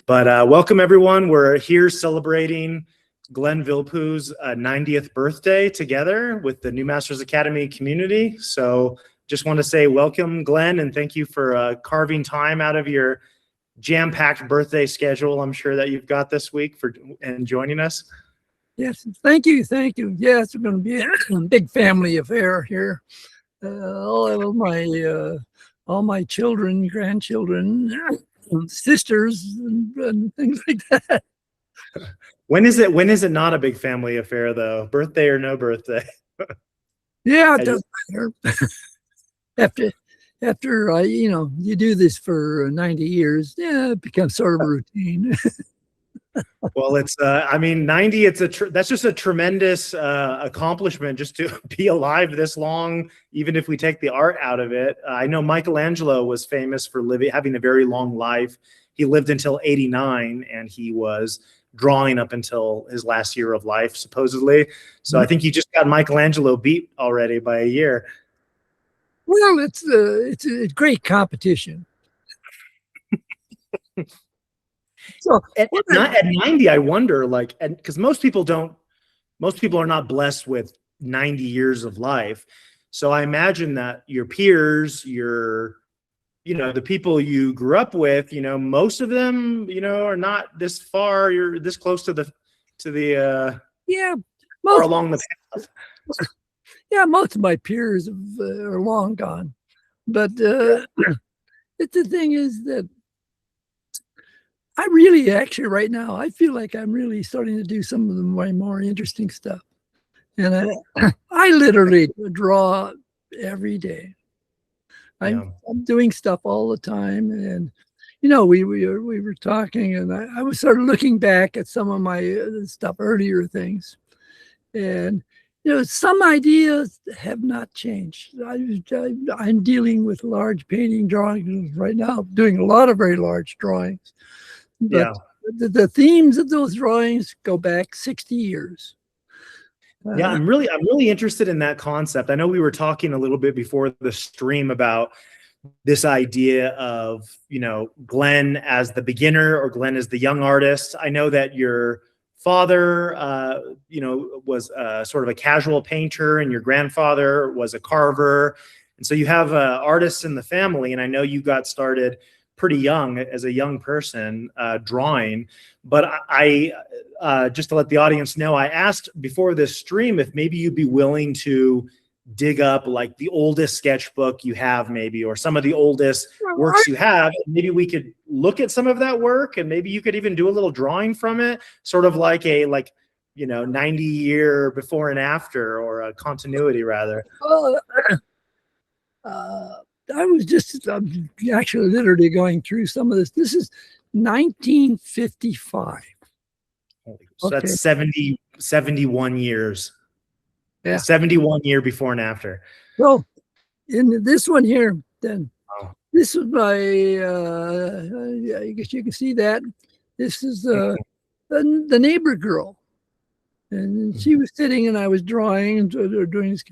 But welcome, everyone. We're here celebrating Glenn Vilppu's 90th birthday together with the New Masters Academy community. So just want to say welcome, Glenn, and thank you for carving time out of your jam-packed birthday schedule I'm sure that you've got this week and joining us. Yes, thank you, thank you. Yeah, it's going to be a big family affair here. All my children, grandchildren, sisters, and things like that. When is it not a big family affair though? Birthday or no birthday? Yeah, it doesn't matter. After you do this for 90 years, yeah, it becomes sort of a routine. Well, it's I mean, 90, that's just a tremendous accomplishment just to be alive this long, even if we take the art out of it. I know Michelangelo was famous for having a very long life. He lived until 89 and he was drawing up until his last year of life, supposedly. So I think you just got Michelangelo beat already by a year. Well, it's a great competition. So at 90, I wonder, because most people are not blessed with 90 years of life. So I imagine that your peers, the people you grew up with, most of them, are not this far. You're this close to the yeah, or along the path. Yeah, most of my peers are long gone, but the thing is that I really actually right now, I feel like I'm really starting to do some of my more interesting stuff. And I literally draw every day. I'm doing stuff all the time. And, we were talking and I was sort of looking back at some of my stuff, earlier things. And, some ideas have not changed. I'm dealing with large painting drawings right now, doing a lot of very large drawings. But the themes of those drawings go back 60 years. Yeah, I'm really interested in that concept. I know we were talking a little bit before the stream about this idea of, Glenn as the beginner or Glenn as the young artist. I know that your father, was sort of a casual painter and your grandfather was a carver. And so you have artists in the family. And I know you got started pretty young as a young person drawing, but I just to let the audience know, I asked before this stream if maybe you'd be willing to dig up like the oldest sketchbook you have, maybe, or some of the oldest works you have. Maybe we could look at some of that work and maybe you could even do a little drawing from it, sort of like a 90-year before and after, or a continuity rather. I was just actually literally going through some of this. This is 1955. So that's 71 years. Yeah. 71 year before and after. So in this one here, then this is my, I guess you can see that. This is the neighbor girl. And she was sitting and I was drawing and doing this.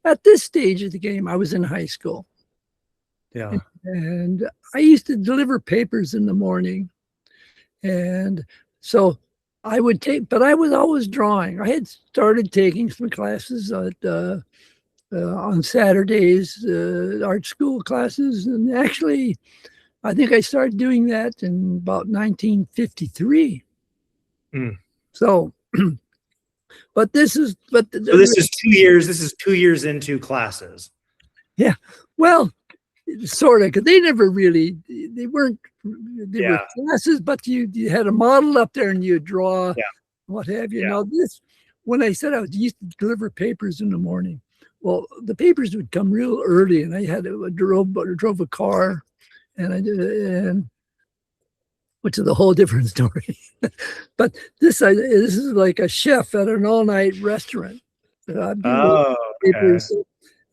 At this stage of the game, I was in high school. Yeah. And I used to deliver papers in the morning. And so I would but I was always drawing. I had started taking some classes on Saturdays, art school classes. And actually, I think I started doing that in about 1953. So, but this is 2 years. This is 2 years into classes. Yeah. Well, sort of, because they were classes, but you had a model up there and you draw what have you. Now when I said I used to deliver papers in the morning, well, the papers would come real early and I drove a car and which is a whole different story. But this is like a chef at an all-night restaurant. Papers.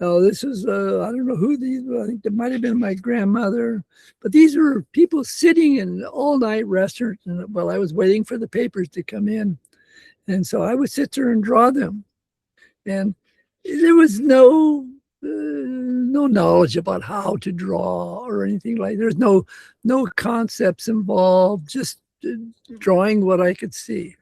Oh, this is, I don't know who these were. I think it might have been my grandmother. But these were people sitting in an all-night restaurant while I was waiting for the papers to come in. And so I would sit there and draw them. And there was no knowledge about how to draw or anything like that. There's no concepts involved, just drawing what I could see.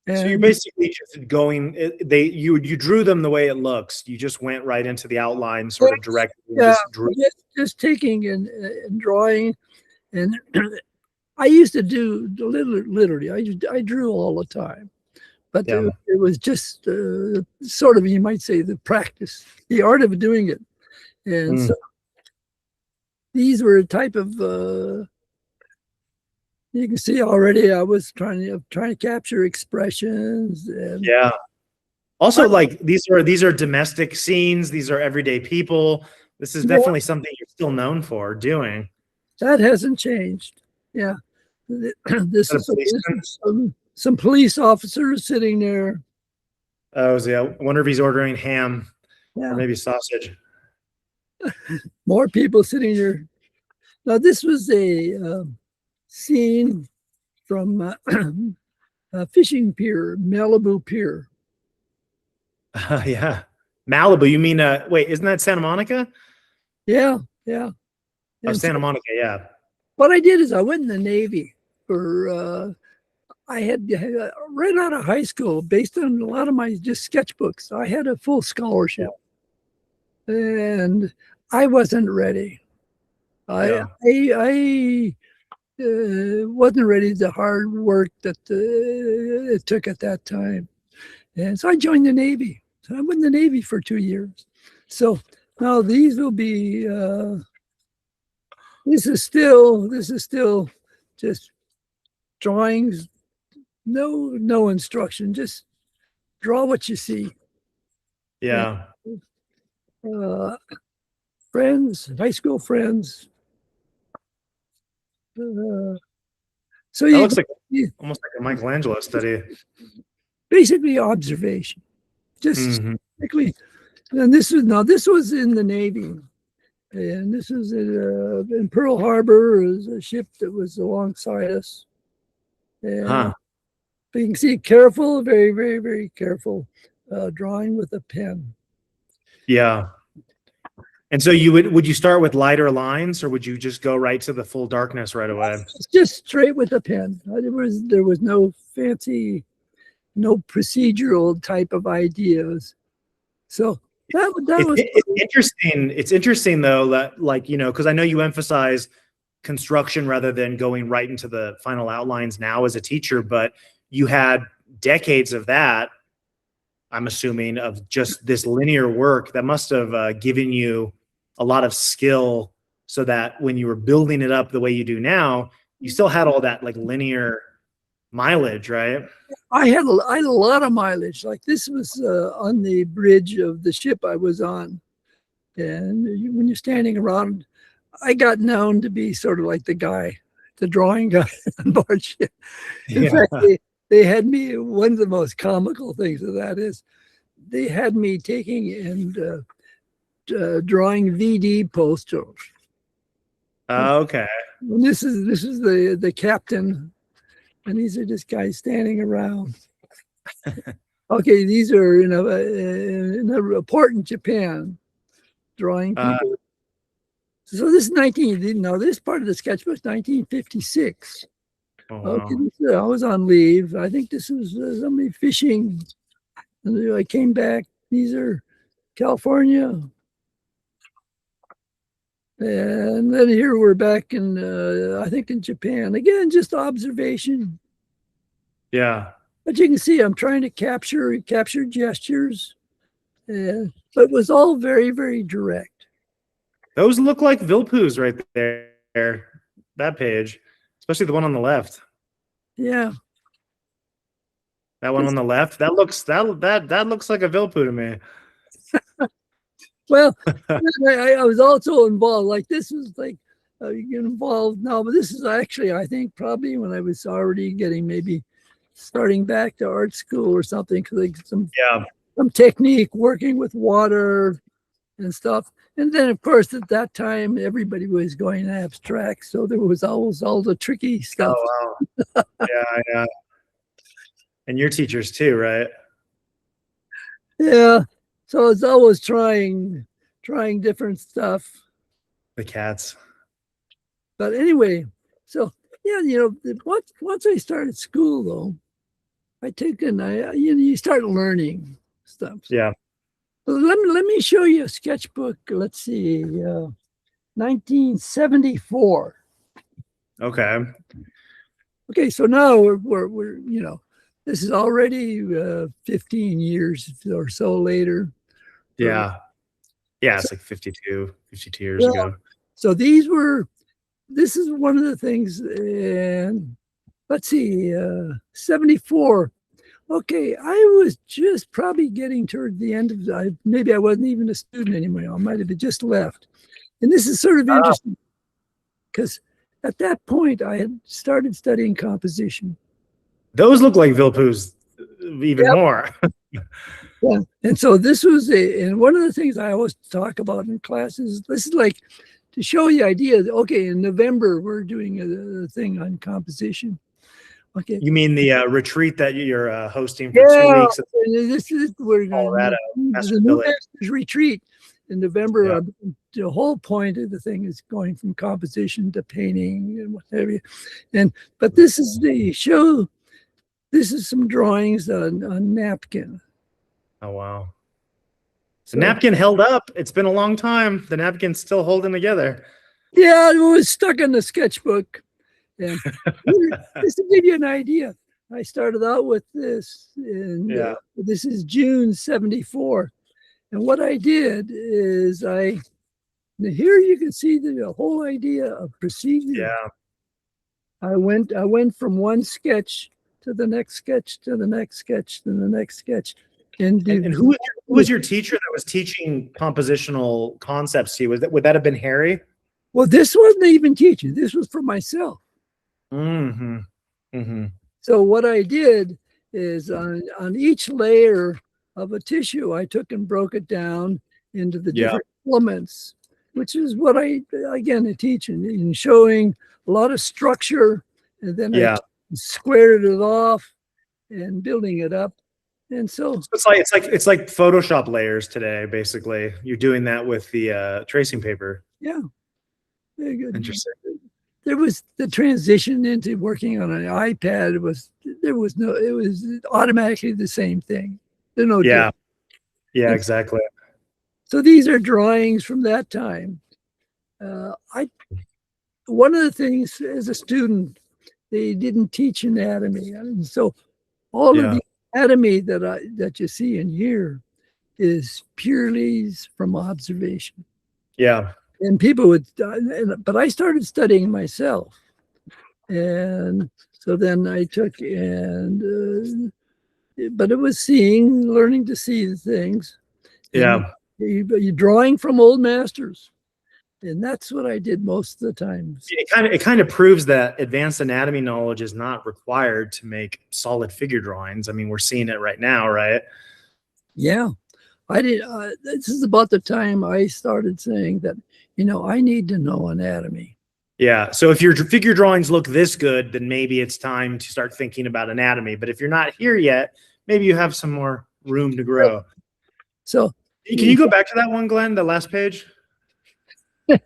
And so you're basically just going. You drew them the way it looks. You just went right into the outline, sort of directly. Yeah, Drew. just taking and drawing, and I used to do literally. I drew all the time, but Yeah. it was just sort of, you might say, the practice, the art of doing it, and so these were a type of. You can see already I was trying to capture expressions. And yeah. Also, like these are domestic scenes. These are everyday people. This is definitely something you're still known for doing. That hasn't changed. Yeah. This is some police officers sitting there. Oh, yeah. I wonder if he's ordering ham or Yeah. maybe sausage. More people sitting there. Now, this was a scene from a fishing pier, Malibu Pier. Yeah. Malibu. You mean, wait, isn't that Santa Monica? Yeah. Yeah. Oh, Santa Monica. Yeah. What I did is I went in the Navy for, I had right out of high school, based on a lot of my just sketchbooks. I had a full scholarship, and I wasn't ready. I wasn't ready the hard work that it took at that time, and so I joined the Navy. So I went in the Navy for 2 years. So now these will be. This is still just drawings. No instruction. Just draw what you see. Yeah. Friends, high school friends. So that looks like almost like a Michelangelo study. Basically observation. Just basically, and this was in the Navy. And this is in Pearl Harbor. Is a ship that was alongside us. And you can see careful, very, very, very careful drawing with a pen. Yeah. And so would you start with lighter lines, or would you just go right to the full darkness right away? Just straight with a pen. There was no fancy, no procedural type of ideas. So that was it's interesting. It's interesting though that, like, you know, because I know you emphasize construction rather than going right into the final outlines now as a teacher, but you had decades of that, I'm assuming, of just this linear work that must have given you a lot of skill, so that when you were building it up the way you do now, you still had all that like linear mileage, right? I had a lot of mileage. Like this was on the bridge of the ship I was on. And when you're standing around, I got known to be sort of like the drawing guy on board ship. In fact, they had me, one of the most comical things of that is they had me taking and drawing VD posters. Okay. And this is the captain, and these are just guys standing around. Okay, these are in a port in Japan, drawing people. So this is this part of the sketchbook is 1956. Oh, wow. Okay, I was on leave. I think this was somebody fishing. And I came back. These are California. And then here we're back in, I think in Japan. Again, just observation. Yeah. But you can see I'm trying to capture gestures. But it was all very, very direct. Those look like Vilppu's right there. That page, especially the one on the left. Yeah. That one on the left. That looks like a Vilppu to me. Well, I was also involved. Like this was like involved now, but this is actually, I think, probably when I was already getting maybe starting back to art school or something, because like some technique working with water and stuff. And then, of course, at that time, everybody was going abstract, so there was always all the tricky stuff. Oh wow! Yeah. And your teachers too, right? Yeah. So it's always trying different stuff. The cats. But anyway, so Yeah, once I started school though, you start learning stuff. Yeah. Let me show you a sketchbook. Let's see, 1974. Okay. Okay, so now we're this is already 15 years or so later. Yeah. Yeah, So, it's like 52 years yeah, ago. so this is one of the things, and let's see, 74. Okay, I was just probably getting toward the end of, maybe I wasn't even a student anymore. I might have just left. And this is sort of interesting because at that point I had started studying composition. Those look like Vilppu's even Yep. more. Yeah. And so this was and one of the things I always talk about in classes, this is like to show you idea. Okay, in November, we're doing a thing on composition. Okay. You mean the retreat that you're hosting for 2 Yeah, weeks at this is we're Colorado, the Master new Village? Masters retreat in November. Yeah. The whole point of the thing is going from composition to painting and whatever. But this is the show. This is some drawings on napkin. Oh, wow. So, The napkin held up. It's been a long time. The napkin's still holding together. yeah, it was stuck in the sketchbook. And just to give you an idea, I started out with this, and Yeah. this is June 74. And what I did is here you can see the whole idea of procedure. Yeah. I went from one sketch to the next sketch to the next sketch to the next sketch. And who was your teacher that was teaching compositional concepts to you? Would that have been Harry? Well, this wasn't even teaching. This was for myself. Mm-hmm. Mm-hmm. So what I did is on each layer of a tissue, I took and broke it down into the different elements, which is what I teach in showing a lot of structure, and then I squared it off and building it up. And so it's like Photoshop layers today, basically. You're doing that with the tracing paper. Yeah. Very good. Interesting. There was the transition into working on an iPad. It was automatically the same thing. There's no difference. Yeah, exactly. So these are drawings from that time. One of the things as a student, they didn't teach anatomy, and so all of the anatomy that you see in here is purely from observation. Yeah. And people would, but I started studying myself. And so then I took but it was learning to see the things. Yeah. You're drawing from old masters. And that's what I did most of the time. It kind of proves that advanced anatomy knowledge is not required to make solid figure drawings. I mean, we're seeing it right now, right? Yeah. I did. This is about the time I started saying that, I need to know anatomy. Yeah. So if your figure drawings look this good, then maybe it's time to start thinking about anatomy. But if you're not here yet, maybe you have some more room to grow. So can you go back to that one, Glenn, the last page? Yeah,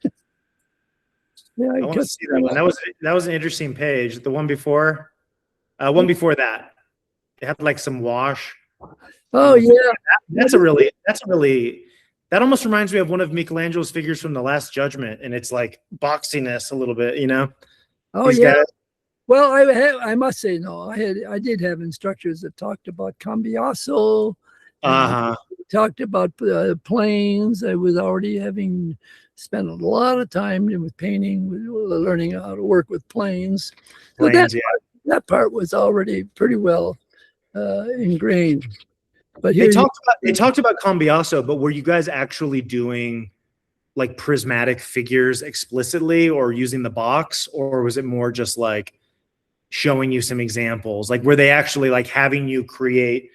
I want to see that one. That was an interesting page. The one before that, it had like some wash. Oh yeah, that almost reminds me of one of Michelangelo's figures from The Last Judgment, and it's like boxiness a little bit, Oh yeah. Well, I must say no. I did have instructors that talked about cambiasso. Talked about planes. I was already having spent a lot of time with painting, learning how to work with planes. So that part was already pretty well ingrained. But they talked about cambiasso, but were you guys actually doing like prismatic figures explicitly, or using the box, or was it more just like showing you some examples? Like, were they actually like having you create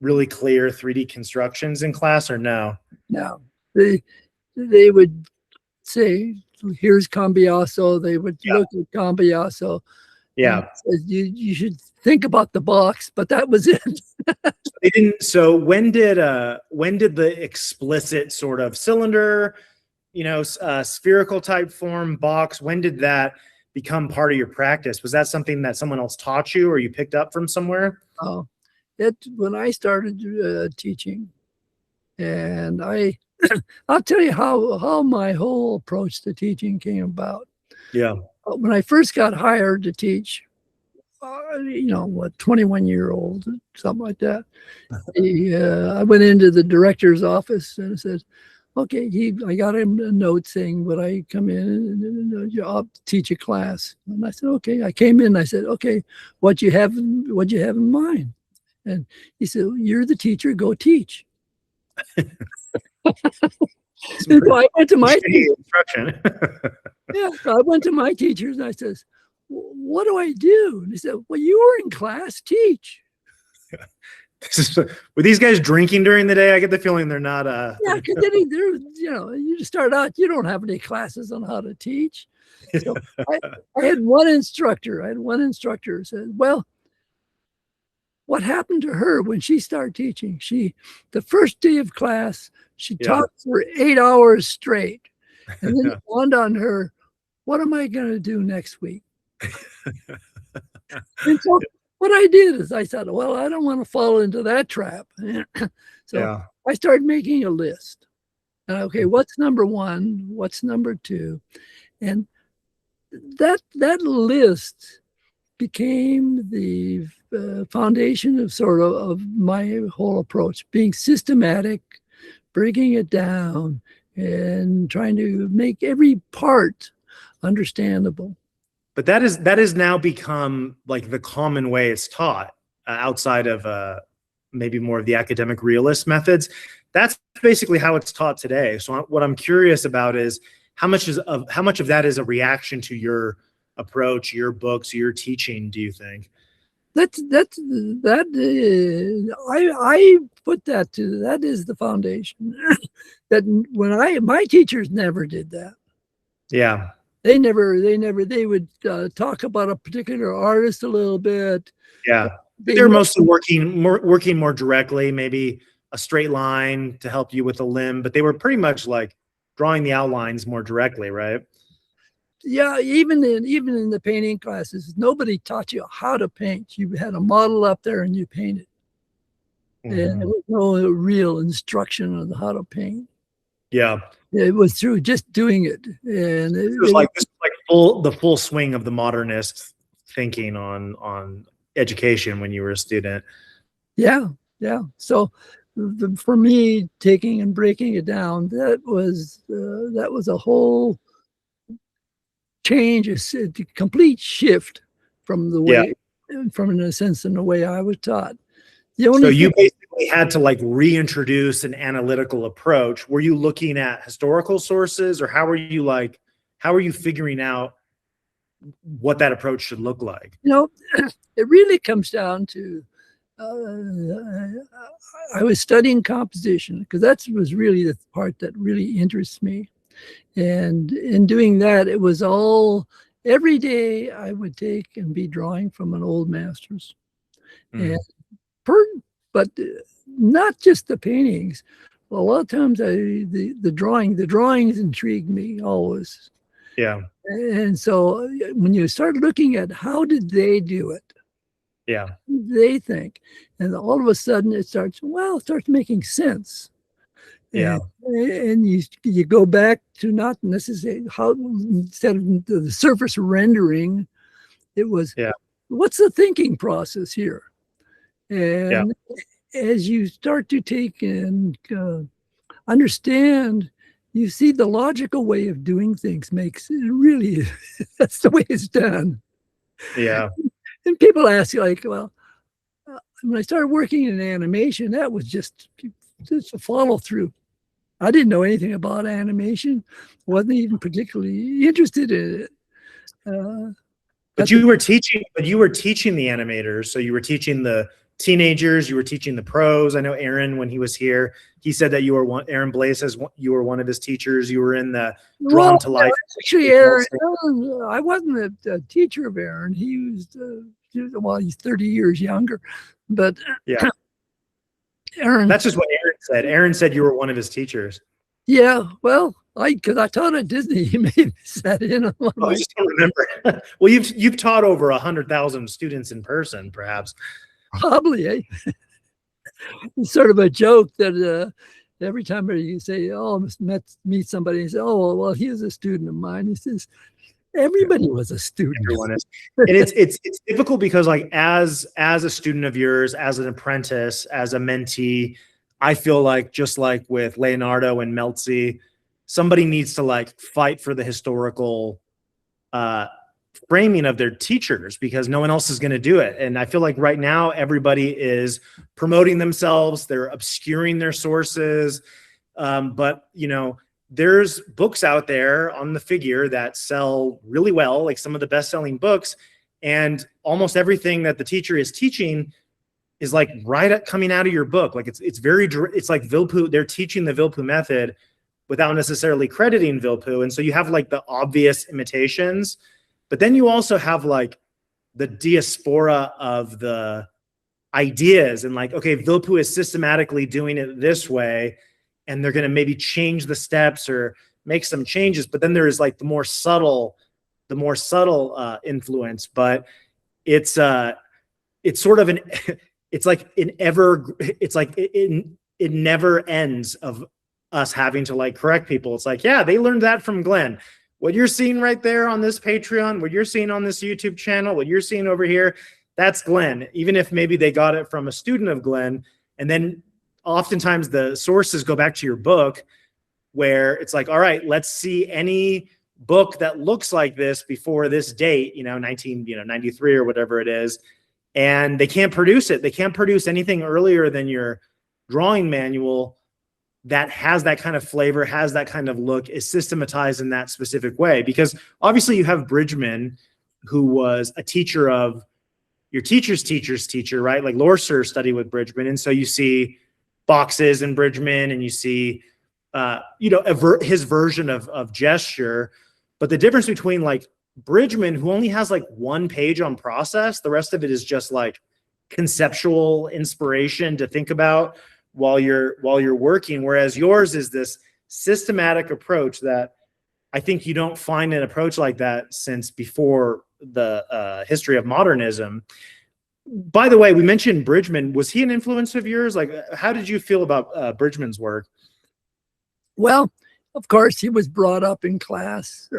really clear 3D constructions in class, or no? No, they would say, here's cambiasso. They would look at cambiasso. Yeah. You should think about the box, but that was it. They didn't. So when did the explicit sort of cylinder, spherical type form box, when did that become part of your practice? Was that something that someone else taught you or you picked up from somewhere? Oh, when I started teaching, and I'll tell you how my whole approach to teaching came about. Yeah. When I first got hired to teach, 21-year-old, something like that. I went into the director's office and said, okay, I got him a note saying, would I come in and I'll teach a class? And I said, okay. I came in, I said, okay, what'd you have in mind? And he said, you're the teacher, go teach. So I went to my instruction. Yeah, so I went to my teachers and I says, what do I do? And he said, well, you were in class, teach. Were these guys drinking during the day? I get the feeling they're not. Yeah, because you just start out, you don't have any classes on how to teach. So I had one instructor. Who said, well, what happened to her when she started teaching? The first day of class, she taught for 8 hours straight. And then it dawned on her, what am I going to do next week? And so what I did is I thought, well, I don't want to fall into that trap. So I started making a list. Okay, what's number one? What's number two? And that list became the foundation of my whole approach, being systematic, breaking it down, and trying to make every part understandable. But that is now become like the common way it's taught outside of maybe more of the academic realist methods. That's basically how it's taught today. So what I'm curious about is how much of that is a reaction to your approach, your books, your teaching, do you think? I put that is the foundation. That when my teachers never did that. Yeah. They would talk about a particular artist a little bit. Yeah. They're mostly working more directly, maybe a straight line to help you with a limb, but they were pretty much like drawing the outlines more directly, right? Yeah, even in the painting classes, nobody taught you how to paint. You had a model up there and you painted. Mm-hmm. And there was no real instruction on how to paint. Yeah. It was through just doing it. And it was like the full swing of the modernist thinking on education when you were a student. Yeah. So for me, taking and breaking it down, that was a whole change, a complete shift from the way, from in a sense, in the way I was taught. So you basically had to like reintroduce an analytical approach. Were you looking at historical sources, or how were you figuring out what that approach should look like? It really comes down to, I was studying composition because that was really the part that really interests me. And in doing that, it was all, every day I would take and be drawing from an old master's. And but not just the paintings. Well, a lot of times the drawings intrigued me always. Yeah. And so when you start looking at how did they do it? Yeah. They think, and all of a sudden it starts making sense. Yeah. And you go back to not necessarily how, instead of the surface rendering, it was, what's the thinking process here? And as you start to take and understand, you see the logical way of doing things makes it really, that's the way it's done. Yeah. And people ask you like, well, when I started working in animation, that was just a follow through. I didn't know anything about animation, wasn't even particularly interested in it. But you were teaching the animators. So you were teaching the teenagers, you were teaching the pros. I know Aaron, when he was here, he said that Aaron Blaze says you were one of his teachers. You were in the Drawn to Life. Actually, Aaron, I wasn't a teacher of Aaron. He's 30 years younger, but Aaron. That's just what Aaron said. Aaron said you were one of his teachers. Yeah, well, because I taught at Disney, he maybe sat in on one of Oh, I my. just don't remember. Well, you've taught over 100,000 students in person, perhaps. Probably, eh? It's sort of a joke that every time you say, "Oh, meet somebody," and say, "Oh, well, he was a student of mine." He says, "Everybody was a student." Everyone is, and it's difficult because, like, as a student of yours, as an apprentice, as a mentee, I feel like, just like with Leonardo and Meltzy, somebody needs to like fight for the historical uh framing of their teachers, because no one else is going to do it. And I feel like right now everybody is promoting themselves, they're obscuring their sources. But there's books out there on the figure that sell really well, like some of the best-selling books, and almost everything that the teacher is teaching is like coming out of your book. Like it's like Vilppu, they're teaching the Vilppu method without necessarily crediting Vilppu. And so you have like the obvious imitations, but then you also have like the diaspora of the ideas, and like, okay, Vilppu is systematically doing it this way, and they're going to maybe change the steps or make some changes. But then there is like the more subtle influence. But it's sort of it's like it never ends of us having to like correct people. It's like, yeah, they learned that from Glenn. What you're seeing right there on this Patreon, what you're seeing on this YouTube channel, what you're seeing over here, that's Glenn, even if maybe they got it from a student of Glenn. And then oftentimes the sources go back to your book, where it's like, all right, let's see any book that looks like this before this date, 1993 or whatever it is. And they can't produce it. They can't produce anything earlier than your drawing manual that has that kind of flavor, has that kind of look, is systematized in that specific way. Because obviously you have Bridgman, who was a teacher of your teacher's teacher's teacher, right? Like Lorser studied with Bridgman. And so you see boxes in Bridgman, and you see, his version of gesture. But the difference between like Bridgman, who only has like one page on process, the rest of it is just like conceptual inspiration to think about while you're working, whereas yours is this systematic approach that I think you don't find an approach like that since before the history of modernism. By the way, we mentioned Bridgman. Was he an influence of yours? Like, how did you feel about Bridgman's work? Well, of course, he was brought up in class.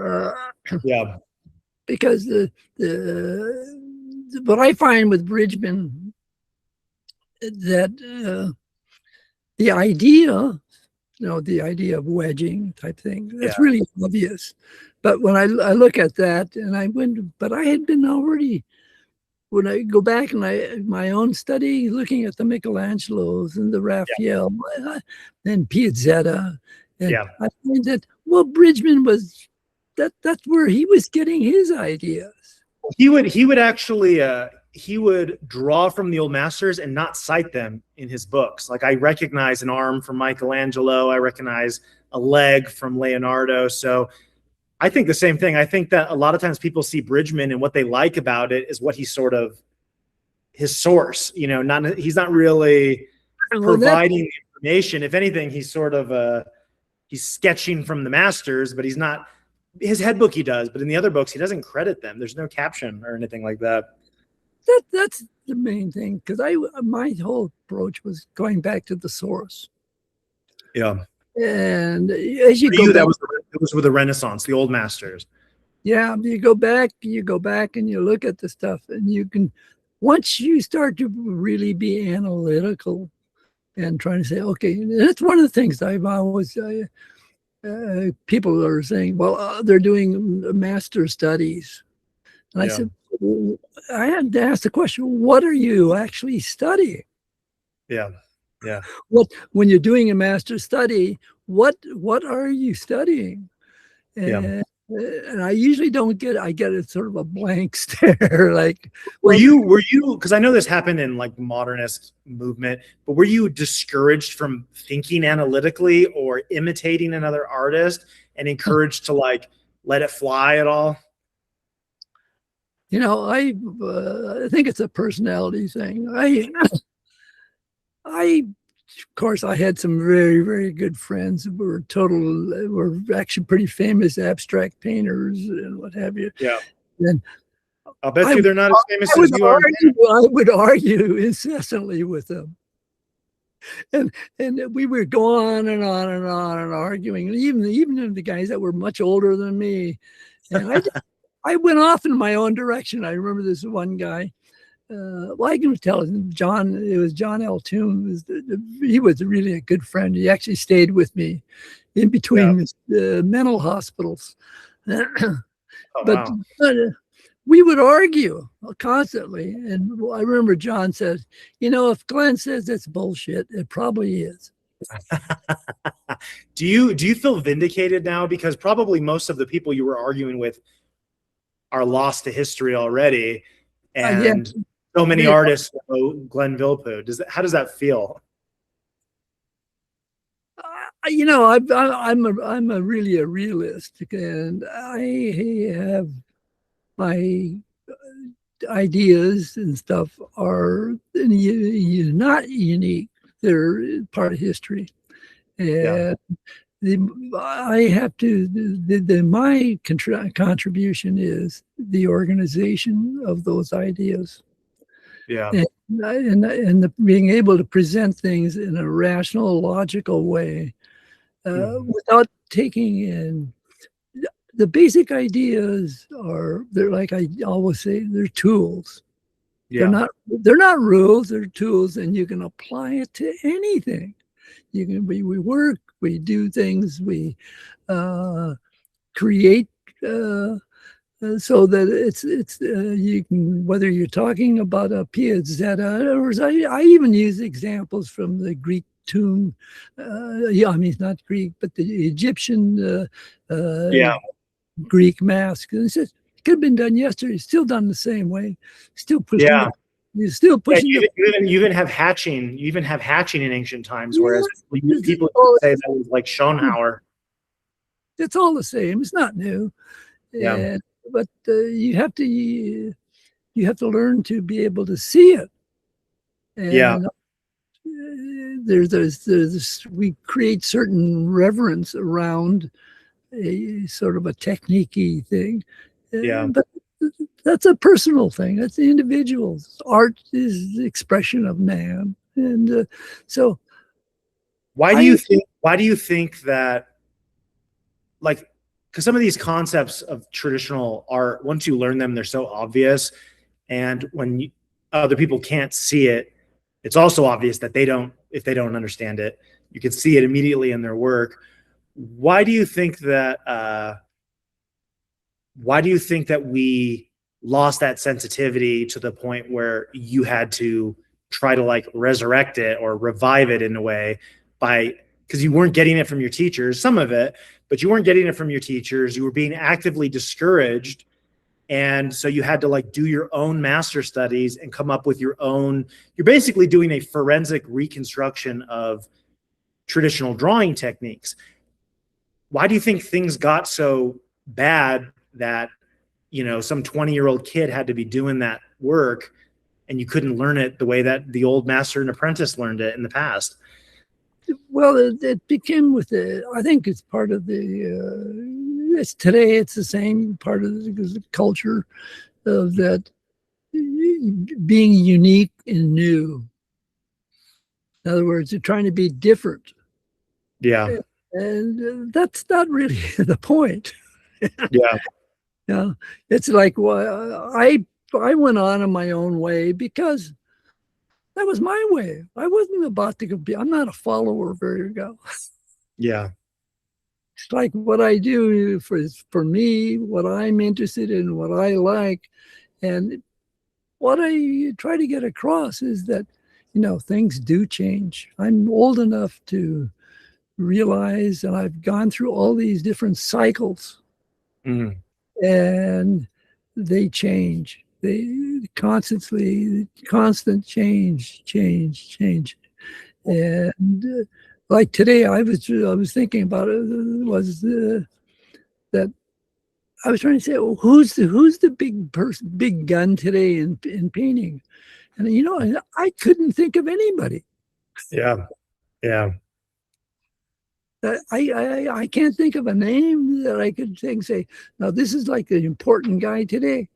Yeah. Because what I find with Bridgman, that the idea, the idea of wedging type thing, that's really obvious. But when I look at that, and I went, but I had been already, when I go back and my own study, looking at the Michelangelos and the Raphael and Piazzetta, and I find that, well, Bridgman was, that's where he was getting his ideas. He would actually he would draw from the old masters and not cite them in his books. Like, I recognize an arm from Michelangelo, I recognize a leg from Leonardo. So I think the same thing. I think that a lot of times people see Bridgman, and what they like about it is what he's sort of his source. He's not really providing information. If anything, he's sort of he's sketching from the masters, but he's not. His head book he does, but in the other books he doesn't credit them. There's no caption or anything like that. That's the main thing, because my whole approach was going back to the source. Yeah. And as you go back, that was with the Renaissance, the old masters. Yeah, you go back and you look at the stuff, and you can, once you start to really be analytical and trying to say, okay, that's one of the things I've always, people are saying, well, they're doing master studies. And I said, I had to ask the question, what are you actually studying? Yeah. Yeah. When you're doing a master study, what are you studying? And I usually don't get, I get a sort of a blank stare. Like, were you, because I know this happened in like modernist movement, but were you discouraged from thinking analytically or imitating another artist, and encouraged to like let it fly at all? I think it's a personality thing. I of course, I had some very, very good friends who were actually pretty famous abstract painters and what have you. Yeah. And I'll bet you they're not as famous as you are. I would argue incessantly with them. And we would go on and on and on and arguing, and even the guys that were much older than me. And I went off in my own direction. I remember this one guy. Well, I can tell John. It was John L. Toon. He was really a good friend. He actually stayed with me in between mental hospitals. Oh, but wow. We would argue constantly. And I remember John said, if Glenn says that's bullshit, it probably is. Do you feel vindicated now? Because probably most of the people you were arguing with are lost to history already. And so many artists know Glenn Vilppu. How does that feel? I'm really a realist, and I have my ideas and stuff are not unique. They're part of history, and I have to. My contribution is the organization of those ideas. Yeah, and being able to present things in a rational, logical way, without taking in the basic ideas. They're like I always say, they're tools. Yeah. They're not rules. They're tools, and you can apply it to anything. We work, we do things, we create. So that it's you can, whether you're talking about a piazzetta, or I even use examples from the Greek tomb. I mean, not Greek, but the Egyptian Greek mask. And it says it could have been done yesterday, still done the same way, still pushing. Yeah. You're still pushing. You even have hatching. You even have hatching in ancient times, whereas people say that was like Schoenhauer. It's all the same. It's not new. Yeah. But you have to learn to be able to see it. And we create certain reverence around a sort of a technique-y thing. But that's a personal thing. That's the individual's. Art is the expression of man. And so why do you think that, like, because some of these concepts of traditional art, once you learn them, they're so obvious. And when other people can't see it, it's also obvious that if they don't understand it, you can see it immediately in their work. Why do you think that we lost that sensitivity to the point where you had to try to like resurrect it or revive it in a way because you weren't getting it from your teachers, some of it, but you weren't getting it from your teachers. You were being actively discouraged. And so you had to like do your own master studies and come up with your own, you're basically doing a forensic reconstruction of traditional drawing techniques. Why do you think things got so bad that, some 20-year-old kid had to be doing that work and you couldn't learn it the way that the old master and apprentice learned it in the past? Well, it became I think it's part of today it's the same part of the culture of that being unique and new. In other words, you're trying to be different. Yeah. And that's not really the point. Yeah. It's like, well, I went on in my own way because that was my way. I wasn't about to be, I'm not a follower very well. Yeah. It's like what I do for me, what I'm interested in, what I like. And what I try to get across is that, things do change. I'm old enough to realize, and I've gone through all these different cycles, and they change. They constant change. And like today, I was thinking about it, that I was trying to say, well, who's the big gun today in painting? And I couldn't think of anybody. Yeah. Yeah. I can't think of a name that I could say, now this is like an important guy today.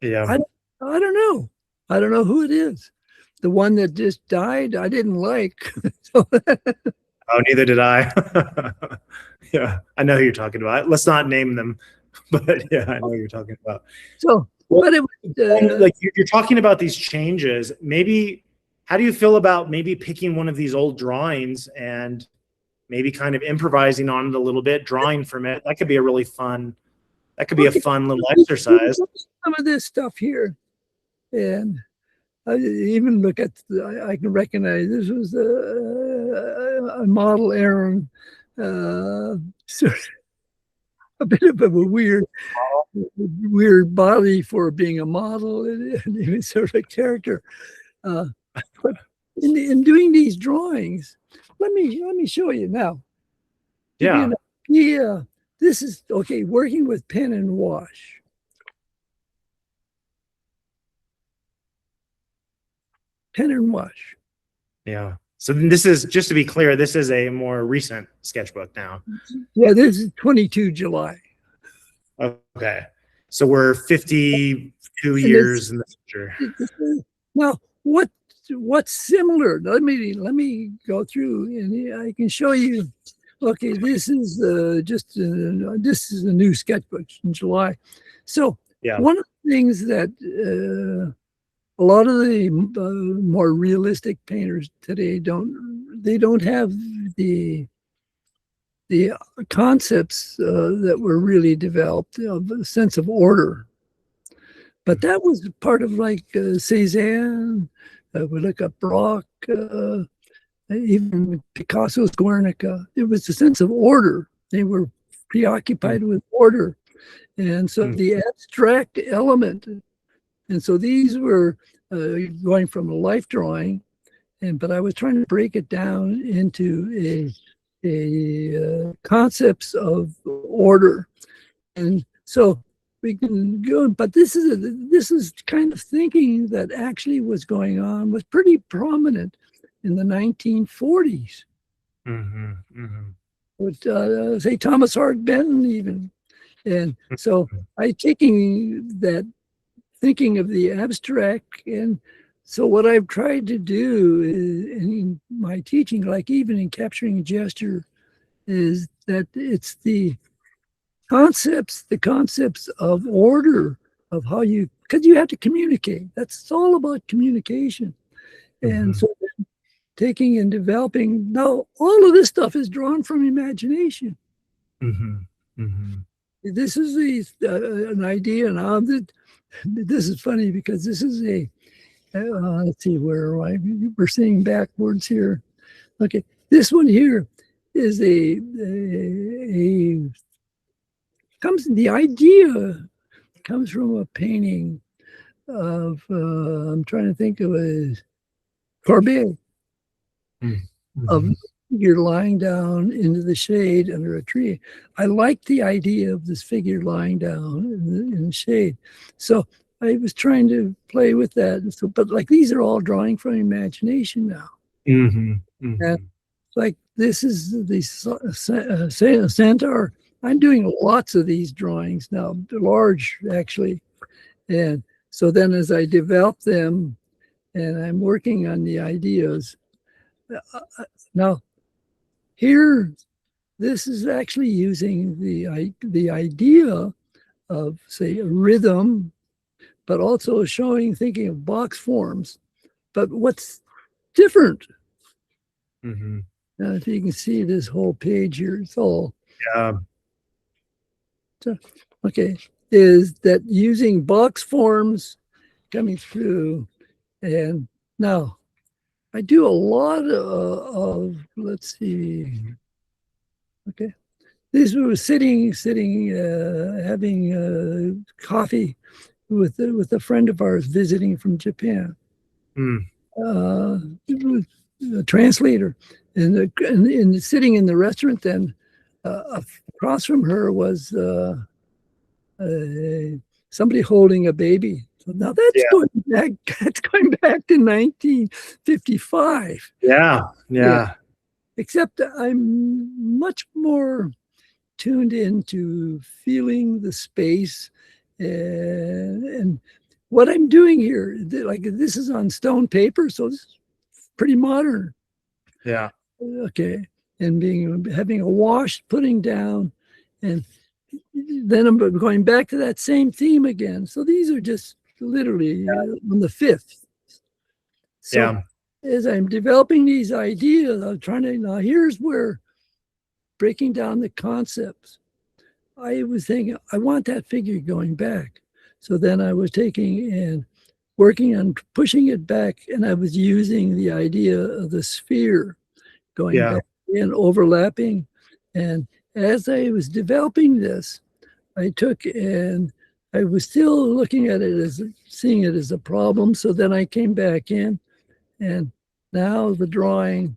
Yeah. I don't know. I don't know who it is. The one that just died, I didn't like. So, Oh, neither did I. Yeah, I know who you're talking about. Let's not name them, but yeah, I know who you're talking about. so Well, but it was, like you're talking about these changes. Maybe, how do you feel about maybe picking one of these old drawings and maybe kind of improvising on it a little bit, drawing from it? That could be a really fun. That could be a okay, fun little exercise. some of this stuff here, and I even look at I can recognize this was a model Aaron, so a bit of a weird body for being a model, and even sort of a character. But in doing these drawings, let me show you now. Yeah. Yeah, this is okay. Working with pen and wash. Pen and wash. Yeah. So this is, just to be clear, this is a more recent sketchbook now. Yeah, this is 22 July. Okay. So we're 52 years in the future. Now, what's similar? Let me go through and I can show you. Okay, this is this is a new sketchbook in July. So Yeah. one of the things that a lot of the more realistic painters today don't have the concepts that were really developed of a sense of order. But that was part of like Cézanne. We look at Braque, even Picasso's Guernica. It was a sense of order. They were preoccupied with order, and so the abstract element. And so these were going from a life drawing, but I was trying to break it down into a concepts of order, and so we can go. But this is kind of thinking that actually was going on, was pretty prominent in the 1940s. Mm-hmm, mm-hmm. With say Thomas Hart Benton even, and so I taking that thinking of the abstract. And so what I've tried to do is, in my teaching, like even in capturing gesture, is that it's the concepts of order, of how you, because you have to communicate. That's all about communication. And so taking and developing, now all of this stuff is drawn from imagination. This is an idea now that this is funny because this is a let's see, where am I? We're seeing backwards here. Okay, this one here is the idea comes from a painting of I'm trying to think of a Courbet of figure lying down into the shade under a tree. I like the idea of this figure lying down in the shade, so I was trying to play with that. So, but like these are all drawing from imagination now. And like this is the centaur. I'm doing lots of these drawings now, large actually. And so then as I develop them and I'm working on the ideas, now here, this is actually using the idea of, say, a rhythm, but also thinking of box forms. But what's different? Now, if you can see this whole page here, it's all okay. Is that using box forms coming through? And now I do a lot of let's see. Okay, these were sitting, having coffee with a friend of ours visiting from Japan. It was a translator, and sitting in the restaurant. Then across from her was somebody holding a baby. So now that's going back. That's going back to 1955. Yeah. Except I'm much more tuned into feeling the space, and what I'm doing here. Like this is on stone paper, so it's pretty modern. Yeah. Okay, and having a wash, putting down, and then I'm going back to that same theme again. So these are just literally on the 5th. So as I'm developing these ideas, I'm trying to, now here's where breaking down the concepts. I was thinking, I want that figure going back. So then I was taking and working on pushing it back, and I was using the idea of the sphere going back and overlapping. And as I was developing this, I took and I was still looking at it as seeing it as a problem. So then I came back in, and now the drawing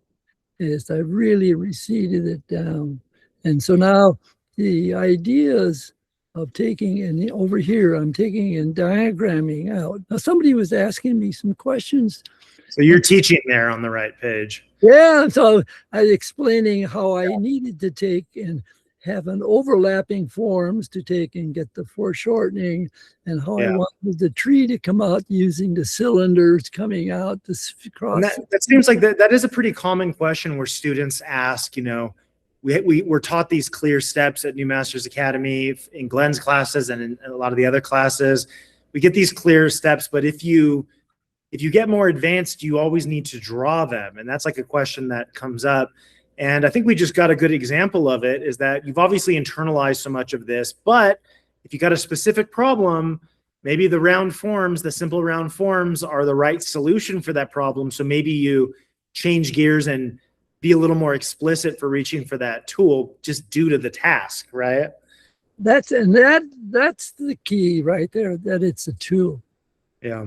is I really receded it down. And so now the ideas of taking and over here, I'm taking and diagramming out. Now somebody was asking me some questions. So you're teaching there on the right page. Yeah, so I was explaining how I needed to take and have an overlapping forms to take and get the foreshortening, and how I wanted the tree to come out using the cylinders coming out this cross. That seems like that is a pretty common question where students ask, you know, we're taught these clear steps at New Masters Academy in Glenn's classes and in a lot of the other classes. We get these clear steps, but if you get more advanced, you always need to draw them. And that's like a question that comes up. And I think we just got a good example of it, is that you've obviously internalized so much of this, but if you got a specific problem, maybe the round forms, the simple round forms are the right solution for that problem. So maybe you change gears and be a little more explicit for reaching for that tool just due to the task, right? That's the key right there, that it's a tool. Yeah.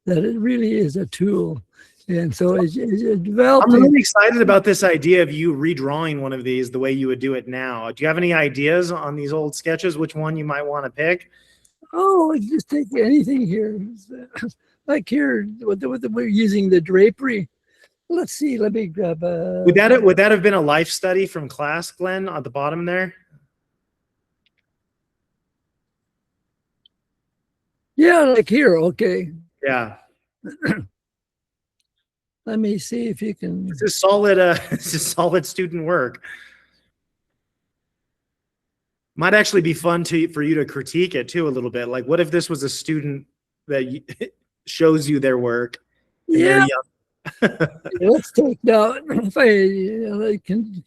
That it really is a tool. And so as developing, I'm really excited about this idea of you redrawing one of these the way you would do it now. Do you have any ideas on these old sketches, which one you might want to pick? Oh, just take anything here. Like here, we're using the drapery. Let's see, let me grab a... Would that have been a life study from class, Glenn, at the bottom there? Yeah, like here, okay. Yeah. Let me see if you can... This is solid, this is solid student work. Might actually be fun for you to critique it too a little bit. Like, what if this was a student that shows you their work and they're young? Let's take now. If I can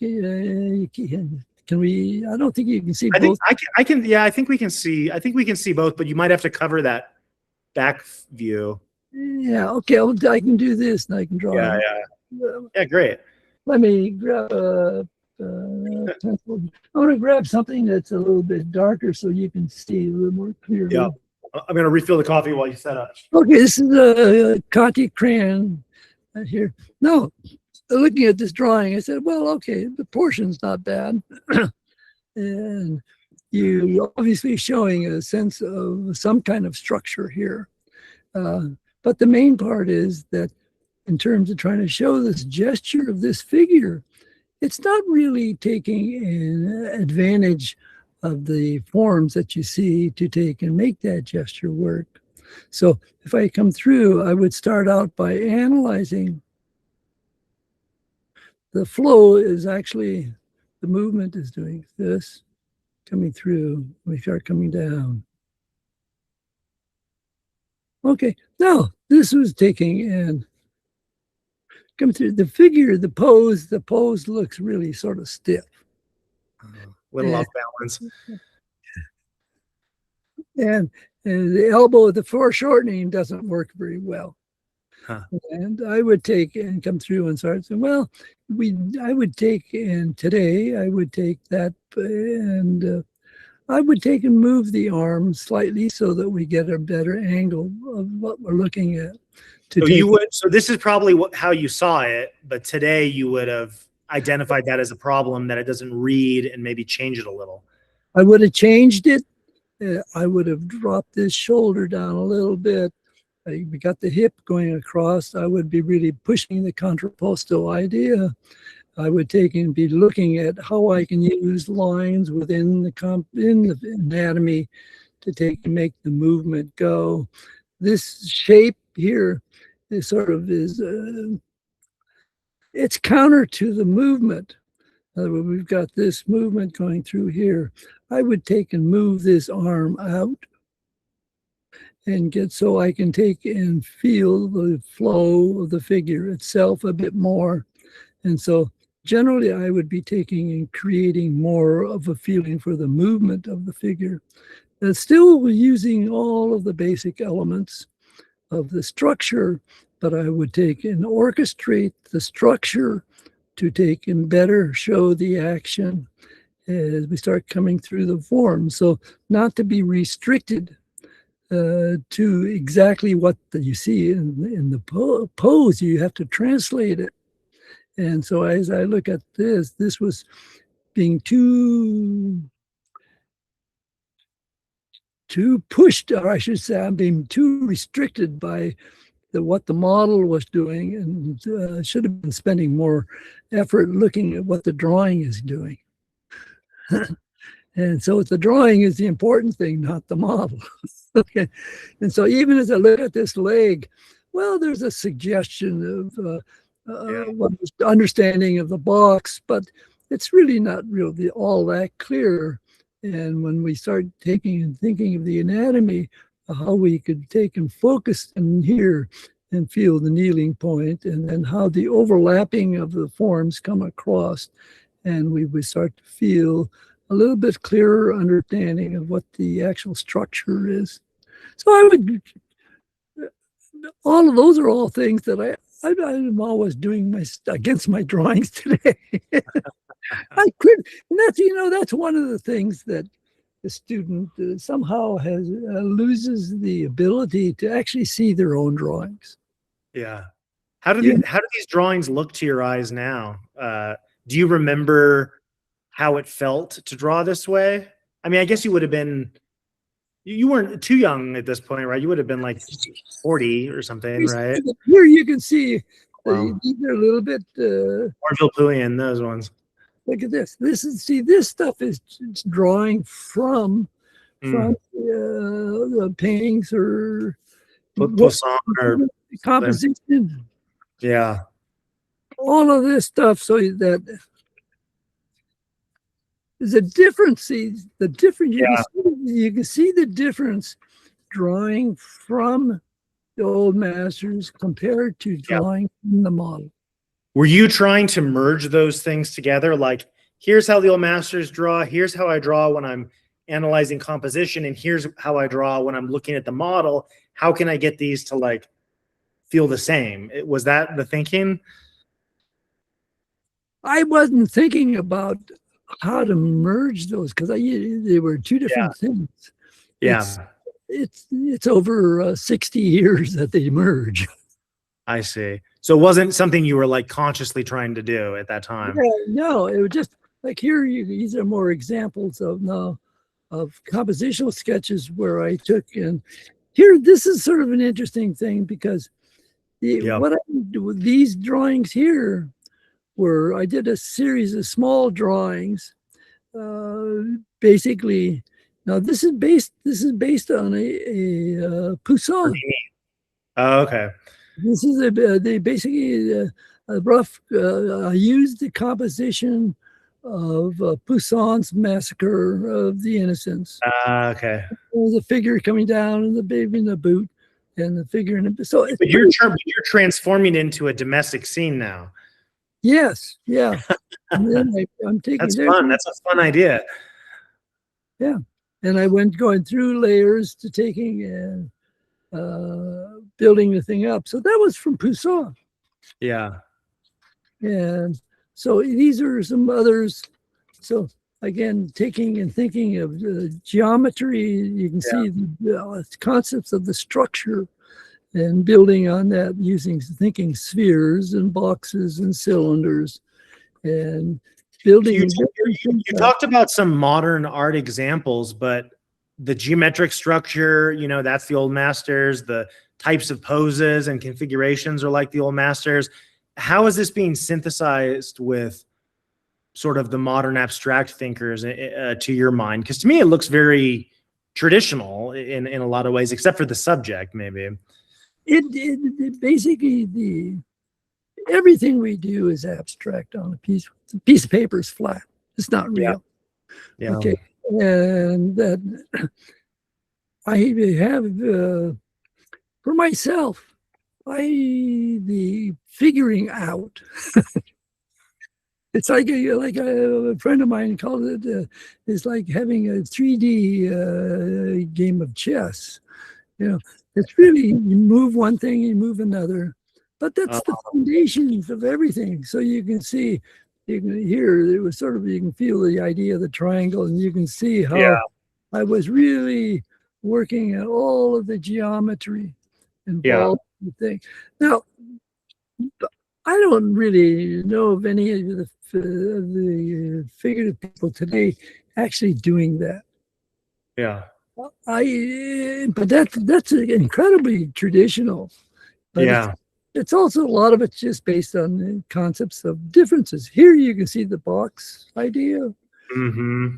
we? I don't think you can see both. I can. Yeah, I think we can see. I think we can see both, but you might have to cover that back view. Yeah. Okay. I can do this, and I can draw. Yeah. Great. Let me grab a pencil. I want to grab something that's a little bit darker so you can see a little more clearly. Yeah. I'm going to refill the coffee while you set up. Okay. This is a Conti crayon here. No, looking at this drawing, I said, well, okay, the portion's not bad. And you obviously showing a sense of some kind of structure here. But the main part is that in terms of trying to show this gesture of this figure, it's not really taking an advantage of the forms that you see to take and make that gesture work. So if I come through, I would start out by analyzing. The flow is actually, the movement is doing this, coming through, we start coming down. Okay, now this was taking and come through the figure, the pose looks really sort of stiff. A little off balance. And the elbow, the foreshortening doesn't work very well. Huh. And I would take and come through and start saying, well, I would take, and today I would take that and I would take and move the arm slightly so that we get a better angle of what we're looking at. So this is probably how you saw it, but today you would have identified that as a problem, that it doesn't read, and maybe change it a little. I would have changed it. I would have dropped this shoulder down a little bit. We got the hip going across. I would be really pushing the contrapposto idea. I would take and be looking at how I can use lines within the anatomy to take and make the movement go. This shape here is sort of it's counter to the movement. In other words, we've got this movement going through here. I would take and move this arm out and get so I can take and feel the flow of the figure itself a bit more. And so generally I would be taking and creating more of a feeling for the movement of the figure. And still using all of the basic elements of the structure, but I would take and orchestrate the structure to take and better show the action as we start coming through the form. So not to be restricted to exactly what you see in the pose, you have to translate it. And so as I look at this was being too pushed, or I should say, I'm being too restricted by what the model was doing, and should have been spending more effort looking at what the drawing is doing. And so the drawing is the important thing, not the model. Okay. And so even as I look at this leg, well, there's a suggestion of understanding of the box, but it's really not really all that clear. And when we start taking and thinking of the anatomy, how we could take and focus in here and feel the kneeling point, and then how the overlapping of the forms come across, and we would start to feel a little bit clearer understanding of what the actual structure is. So I would, all of those are all things that I'm always doing against my drawings today. I could, and that's, that's one of the things that the student somehow loses the ability to actually see their own drawings. Yeah. How do these drawings look to your eyes now? Do you remember how it felt to draw this way? I mean, I guess you would have been, you weren't too young at this point, right? You would have been like 40 or something, right? Here you can see Wow. these are a little bit More Vilppuian, those ones. Look at this. This stuff is drawing from the paintings or Poussin or composition. Yeah. All of this stuff, so that there's a difference. See, the difference, you can see the difference drawing from the old masters compared to drawing from the model. Were you trying to merge those things together? Like, here's how the old masters draw, here's how I draw when I'm analyzing composition, and here's how I draw when I'm looking at the model. How can I get these to like feel the same? Was that the thinking? I wasn't thinking about how to merge those because they were two different things. Yeah. It's over 60 years that they merge. I see. So it wasn't something you were like consciously trying to do at that time. Yeah, no, it was just like here. These are more examples of compositional sketches where I took and here. This is sort of an interesting thing because what I do with these drawings here were I did a series of small drawings. Basically, now this is based on a Poussin. Oh, okay. This is they basically a rough. I used the composition of Poussin's Massacre of the Innocents. Okay. There's a figure coming down, and the baby in the boot, and the figure in the. So, but you're transforming into a domestic scene now. Yes. Yeah. And then I'm taking. That's fun. That's a fun idea. Yeah, and I went going through layers to taking and. Building the thing up. So that was from Poussin. Yeah. And so these are some others. So again, taking and thinking of geometry, you can see the concepts of the structure and building on that using thinking spheres and boxes and cylinders and building. You talked about some modern art examples, but the geometric structure, you know, that's the old masters. The types of poses and configurations are like the old masters. How is this being synthesized with sort of the modern abstract thinkers to your mind? Because to me, it looks very traditional in a lot of ways, except for the subject, maybe. It basically everything we do is abstract on a piece of paper is flat. It's not real. Yeah. Okay. And that I have for myself, the figuring out. It's like a friend of mine called it. It's like having a 3D game of chess. You know, it's really, you move one thing, you move another, but that's the foundations of everything. So you can see, you can hear, it was sort of, you can feel the idea of the triangle, and you can see how I was really working at all of the geometry involved in the thing. Now, I don't really know of any of the figurative people today actually doing that. Yeah. But that's incredibly traditional. But it's also, a lot of it's just based on the concepts of differences. Here you can see the box idea. Mm-hmm.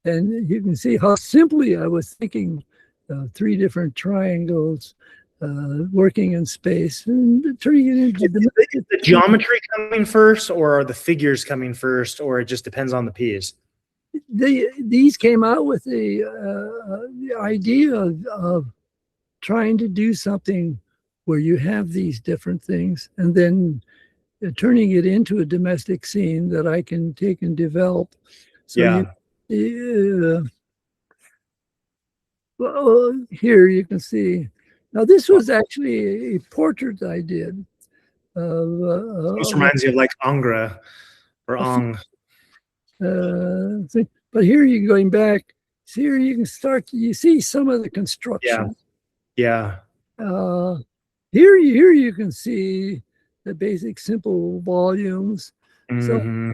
And you can see how simply I was thinking 3 different triangles working in space and turning it into is the geometry coming first, or are the figures coming first, or it just depends on the piece? These came out with the idea of trying to do something where you have these different things, and then turning it into a domestic scene that I can take and develop. So here you can see. Now this was actually a portrait I did. This reminds you of like Angres or Ang. But here you're going back. So here you can start. You see some of the construction. Yeah. Here you can see the basic simple volumes. Mm-hmm.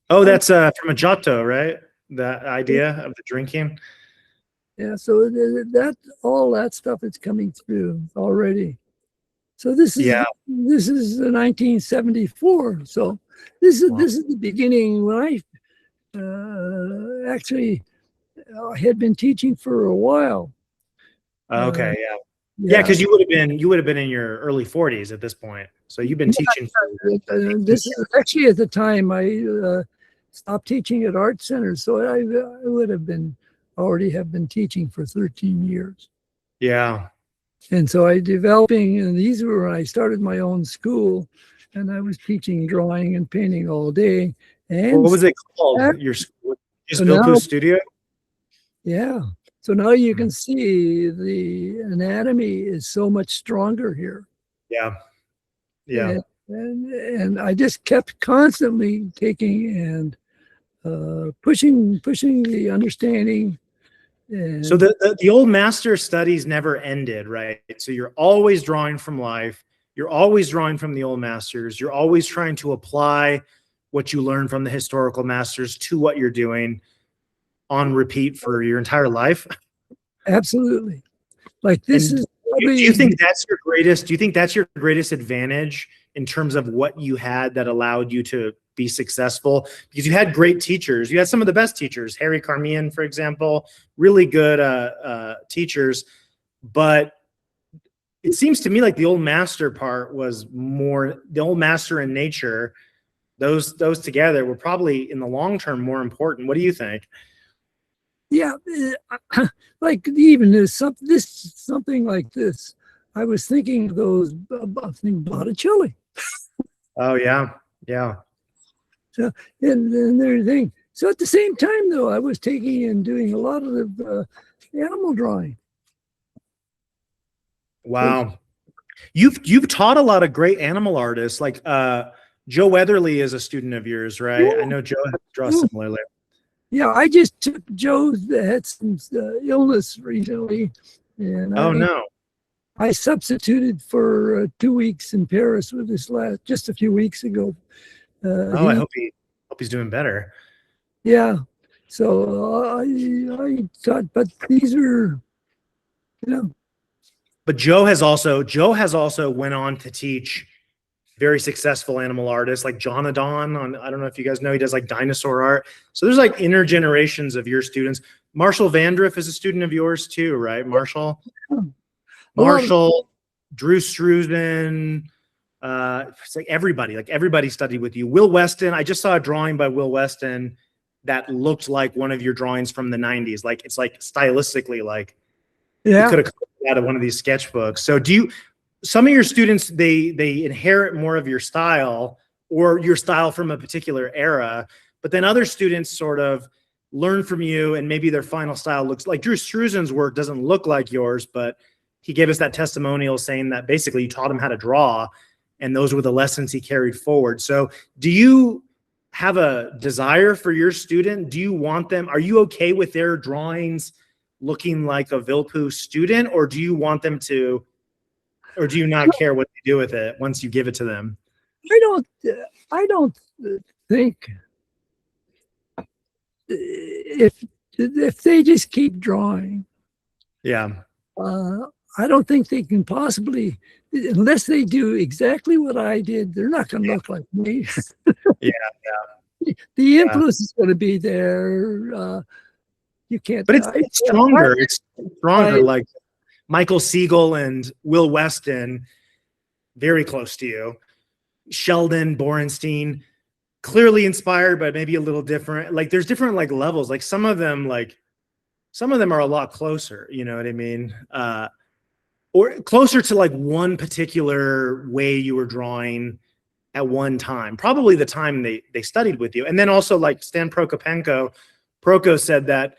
So, that's from a Giotto, right? That idea of the drinking. Yeah. So all that stuff is coming through already. So this is 1974. So this is the beginning when I actually had been teaching for a while. Okay, yeah, because you would have been in your early 40s at this point. So you've been teaching. This is actually at the time I stopped teaching at art centers, so I would have already have been teaching for 13 years. Yeah. And so I developing, and these were when I started my own school, and I was teaching drawing and painting all day. And what was it called? Your school? Just Vilppu Studio? Yeah. So now you can see the anatomy is so much stronger here. Yeah. And I just kept constantly taking and pushing the understanding. So the old master studies never ended, right? So you're always drawing from life. You're always drawing from the old masters. You're always trying to apply what you learned from the historical masters to what you're doing on repeat for your entire life. Absolutely. Like this is probably, do you think that's your greatest advantage in terms of what you had that allowed you to be successful? Because you had great teachers. You had some of the best teachers, Harry Carmian, for example, really good teachers. But it seems to me like the old master part was more, the old master and nature, those together were probably in the long term more important. What do you think? Yeah, like even there's something like this. I was thinking of those Botticelli. Oh yeah. So and their thing. So at the same time, though, I was taking and doing a lot of the animal drawing. Wow, you've taught a lot of great animal artists. Like Joe Weatherly is a student of yours, right? Yeah. I know Joe draws similarly. Yeah, I just took Joe's that had some illness recently, and I substituted for 2 weeks in Paris with this just a few weeks ago. I hope he's doing better. Yeah, So I thought, but these are, you know, But Joe has also went on to teach very successful animal artists like Jonadon on, I don't know if you guys know, he does like dinosaur art. So there's like intergenerations of your students. Marshall Vandriff is a student of yours too, right? Marshall, Drew Struzan, it's like everybody studied with you. Will Weston, I just saw a drawing by Will Weston that looked like one of your drawings from the 90s. Like it's like stylistically, like you could have come out of one of these sketchbooks. So some of your students, they inherit more of your style or your style from a particular era, but then other students sort of learn from you and maybe their final style looks like Drew Struzan's work doesn't look like yours, but he gave us that testimonial saying that basically you taught him how to draw and those were the lessons he carried forward. So do you have a desire for your student? Do you want them, are you okay with their drawings looking like a Vilppu student, or do you want them to, or do you not care what they do with it once you give it to them? I don't think if they just keep drawing. Yeah. I don't think they can possibly, unless they do exactly what I did, they're not going to look like me. Yeah. The influence is going to be there. You can't. But it's stronger. It's stronger. Like Michael Siegel and Will Weston, very close to you. Sheldon Borenstein, clearly inspired, but maybe a little different. Like there's different like levels. Like some of them are a lot closer. You know what I mean? Or closer to like one particular way you were drawing at one time. Probably the time they studied with you. And then also like Stan Prokopenko said that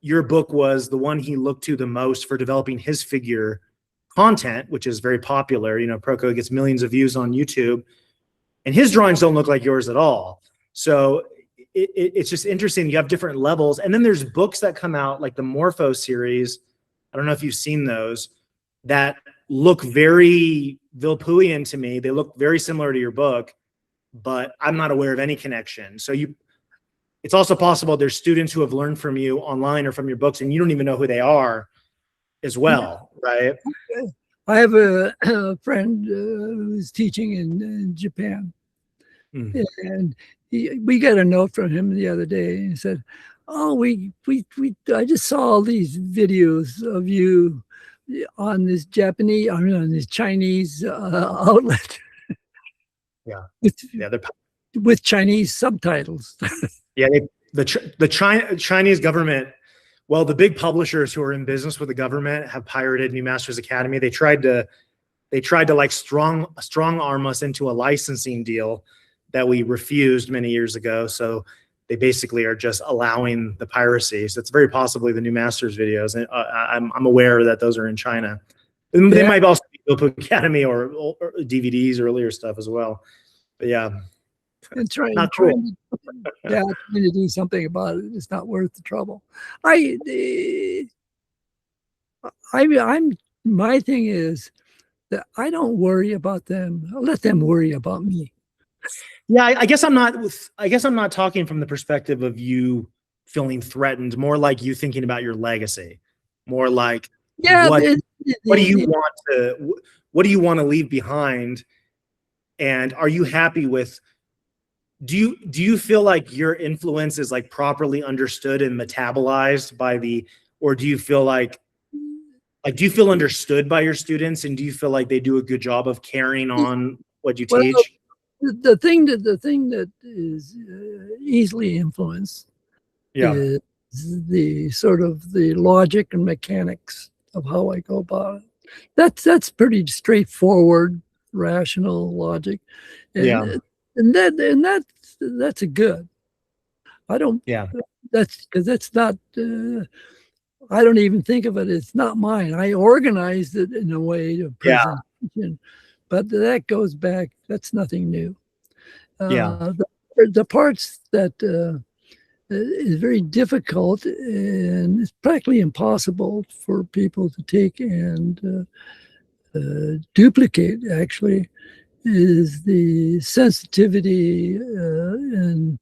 your book was the one he looked to the most for developing his figure content, which is very popular. You know, Proko gets millions of views on YouTube and his drawings don't look like yours at all. So it's just interesting. You have different levels. And then there's books that come out like the Morpho series. I don't know if you've seen those that look very Vilppuian to me. They look very similar to your book, but I'm not aware of any connection. So it's also possible there's students who have learned from you online or from your books and you don't even know who they are as well, right? I have a friend who's teaching in Japan. And we got a note from him the other day and he said, oh, I just saw all these videos of you on this on this Chinese outlet. Yeah. With Chinese subtitles. Yeah, the Chinese government, well, the big publishers who are in business with the government have pirated New Masters Academy. They tried to like strong arm us into a licensing deal that we refused many years ago. So they basically are just allowing the piracy. So it's very possibly the New Masters videos. And I'm aware that those are in China. And they might also be Vilppu Academy or DVDs, earlier stuff as well. But yeah. And trying to do something about it. It's not worth the trouble. My thing is that I don't worry about them. I'll let them worry about me. Yeah, I guess I'm not talking from the perspective of you feeling threatened, more like you thinking about your legacy, more like what do you want to leave behind, and are you happy with? Do you feel like your influence is like properly understood and metabolized by or do you feel like do you feel understood by your students, and do you feel like they do a good job of carrying on what you teach? The thing that is easily influenced is the sort of the logic and mechanics of how I go about it. That's pretty straightforward, rational logic, and that's a good. I don't. Yeah. That's because that's not. I don't even think of it. It's not mine. I organized it in a way to presentation, but that goes back. That's nothing new. The parts that is very difficult and it's practically impossible for people to take and duplicate, actually, is the sensitivity and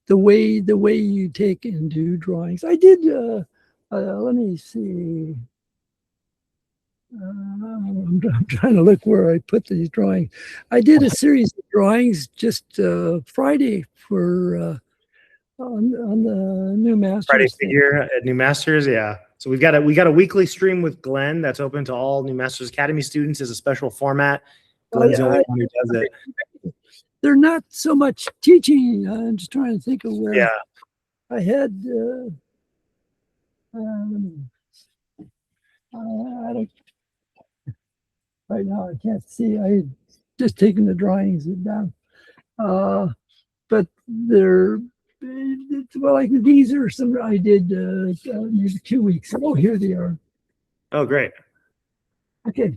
the way you take and do drawings. I did. Let me see. I'm trying to look where I put these drawings. I did a series of drawings just Friday for on the new masters Friday thing. figure at New Masters, yeah. So we got a weekly stream with Glenn that's open to all New Masters Academy students as a special format. Glenn's the only one who does it. They're not so much teaching. I'm just trying to think of where. Yeah. I had. I don't. Right now, I can't see. I just taken the drawings down. But they're well, like these are some I did maybe 2 weeks. Oh, here they are. Oh, great. Okay,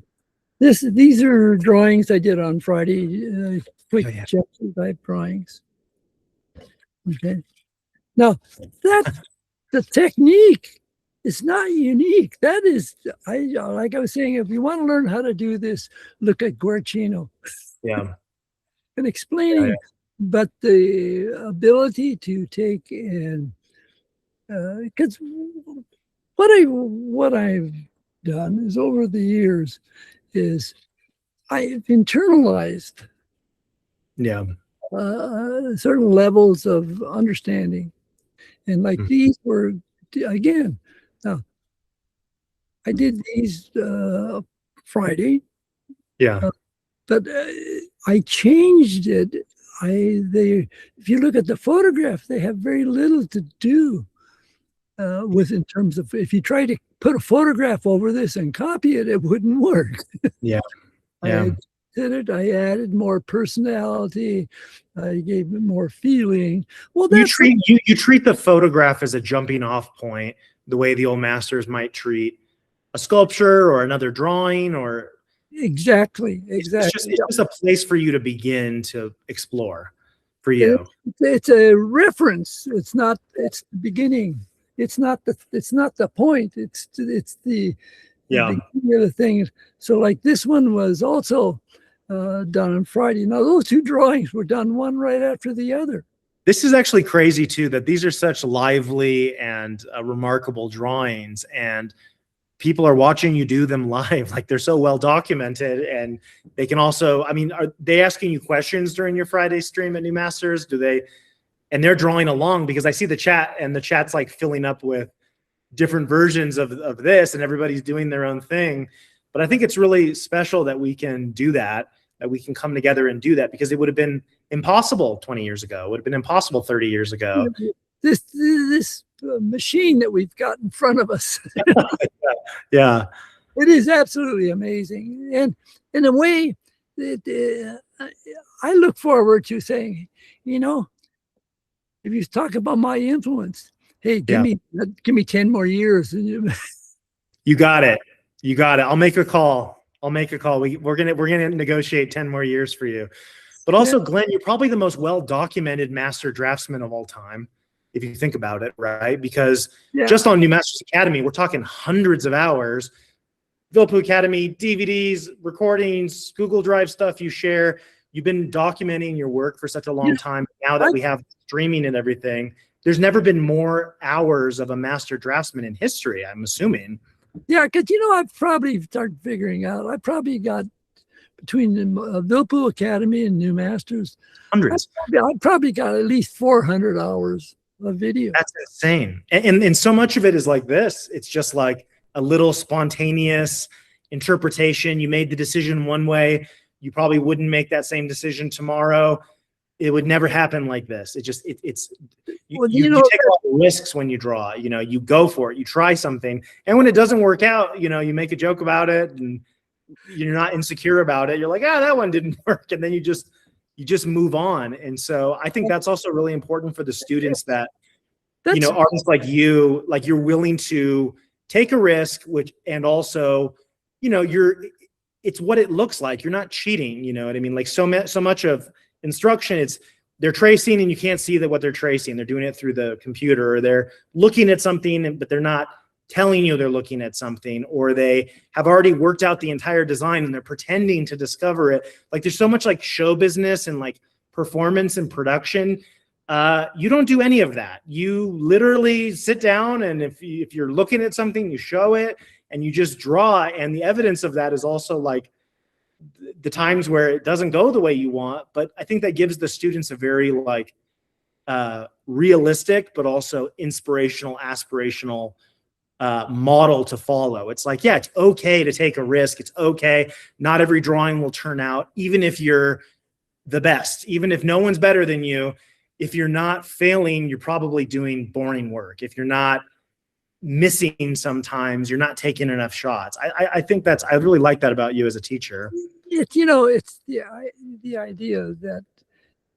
these are drawings I did on Friday. Quick chapter type drawings. Okay, now that the technique is not unique. That is, like I was saying, if you want to learn how to do this, look at Guercino. Yeah. And explaining, but the ability to take and because what I've done is over the years is I've internalized certain levels of understanding, and like these were again. Now I did these Friday, but I changed it. If you look at the photograph, they have very little to do with in terms of if you try to put a photograph over this and copy it, it wouldn't work. I did it. I added more personality. I gave it more feeling. Well, you treat the photograph as a jumping off point, the way the old masters might treat a sculpture or another drawing, or exactly. It's just a place for you to begin to explore. For you, it's a reference. It's not. It's the beginning. It's not the point. It's the beginning of the thing. So like this one was also done on Friday. Now those two drawings were done one right after the other. This is actually crazy too, that these are such lively and remarkable drawings, and people are watching you do them live. Like, they're so well documented, and they can also, I mean, are they asking you questions during your Friday stream at New Masters? And they're drawing along, because I see the chat, and the chat's like filling up with different versions of this, and everybody's doing their own thing. But I think it's really special that we can do that we can come together and do that, because it would have been impossible 20 years ago. It would have been impossible 30 years ago. This machine that we've got in front of us. Yeah. It is absolutely amazing. And in a way, I look forward to saying, if you talk about my influence, hey, give me 10 more years. You got it. You got it. I'll make a call. We're gonna negotiate 10 more years for you. But also, Glenn, you're probably the most well-documented master draftsman of all time, if you think about it, right? Because just on New Masters Academy, we're talking hundreds of hours. Vilppu Academy, DVDs, recordings, Google Drive stuff you share. You've been documenting your work for such a long time. Now that we have streaming and everything, there's never been more hours of a master draftsman in history, I'm assuming. Yeah, because, I've probably started figuring out, I probably got between the Vilppu Academy and New Masters, hundreds. I've probably got at least 400 hours of video. That's insane. And so much of it is like this. It's just like a little spontaneous interpretation. You made the decision one way. You probably wouldn't make that same decision tomorrow. It would never happen like this. You take a lot of risks when you draw. You go for it. You try something, and when it doesn't work out, you make a joke about it, and you're not insecure about it. You're like, that one didn't work, and then you just move on. And so I think that's also really important for the students that artists like you, like, you're willing to take a risk, and also, it's what it looks like. You're not cheating. You know what I mean? Like, so much of instruction, they're tracing and you can't see what they're tracing. They're doing it through the computer, or they're looking at something, but they're not telling you they're looking at something, or they have already worked out the entire design and they're pretending to discover it. Like, there's so much like show business and like performance and production You don't do any of that. You literally sit down, and if you're looking at something, you show it and you just draw. And the evidence of that is also like the times where it doesn't go the way you want. But I think that gives the students a very like realistic, but also inspirational, aspirational model to follow. It's like, yeah, it's okay to take a risk. It's okay. Not every drawing will turn out, even if you're the best, even if no one's better than you. If you're not failing, you're probably doing boring work. If you're not missing sometimes, you're not taking enough shots. I think I really like that about you as a teacher. It's, it's the idea that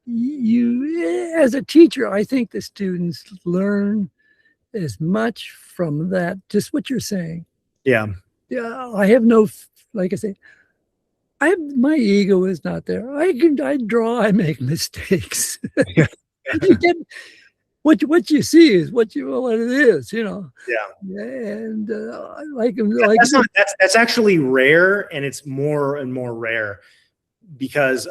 you, as a teacher, I think the students learn as much from that, just what you're saying. Yeah. Yeah. Like I say, my ego is not there. I draw, I make mistakes. Yeah. You get what you see is what it is, Yeah. And that's actually rare, and it's more and more rare because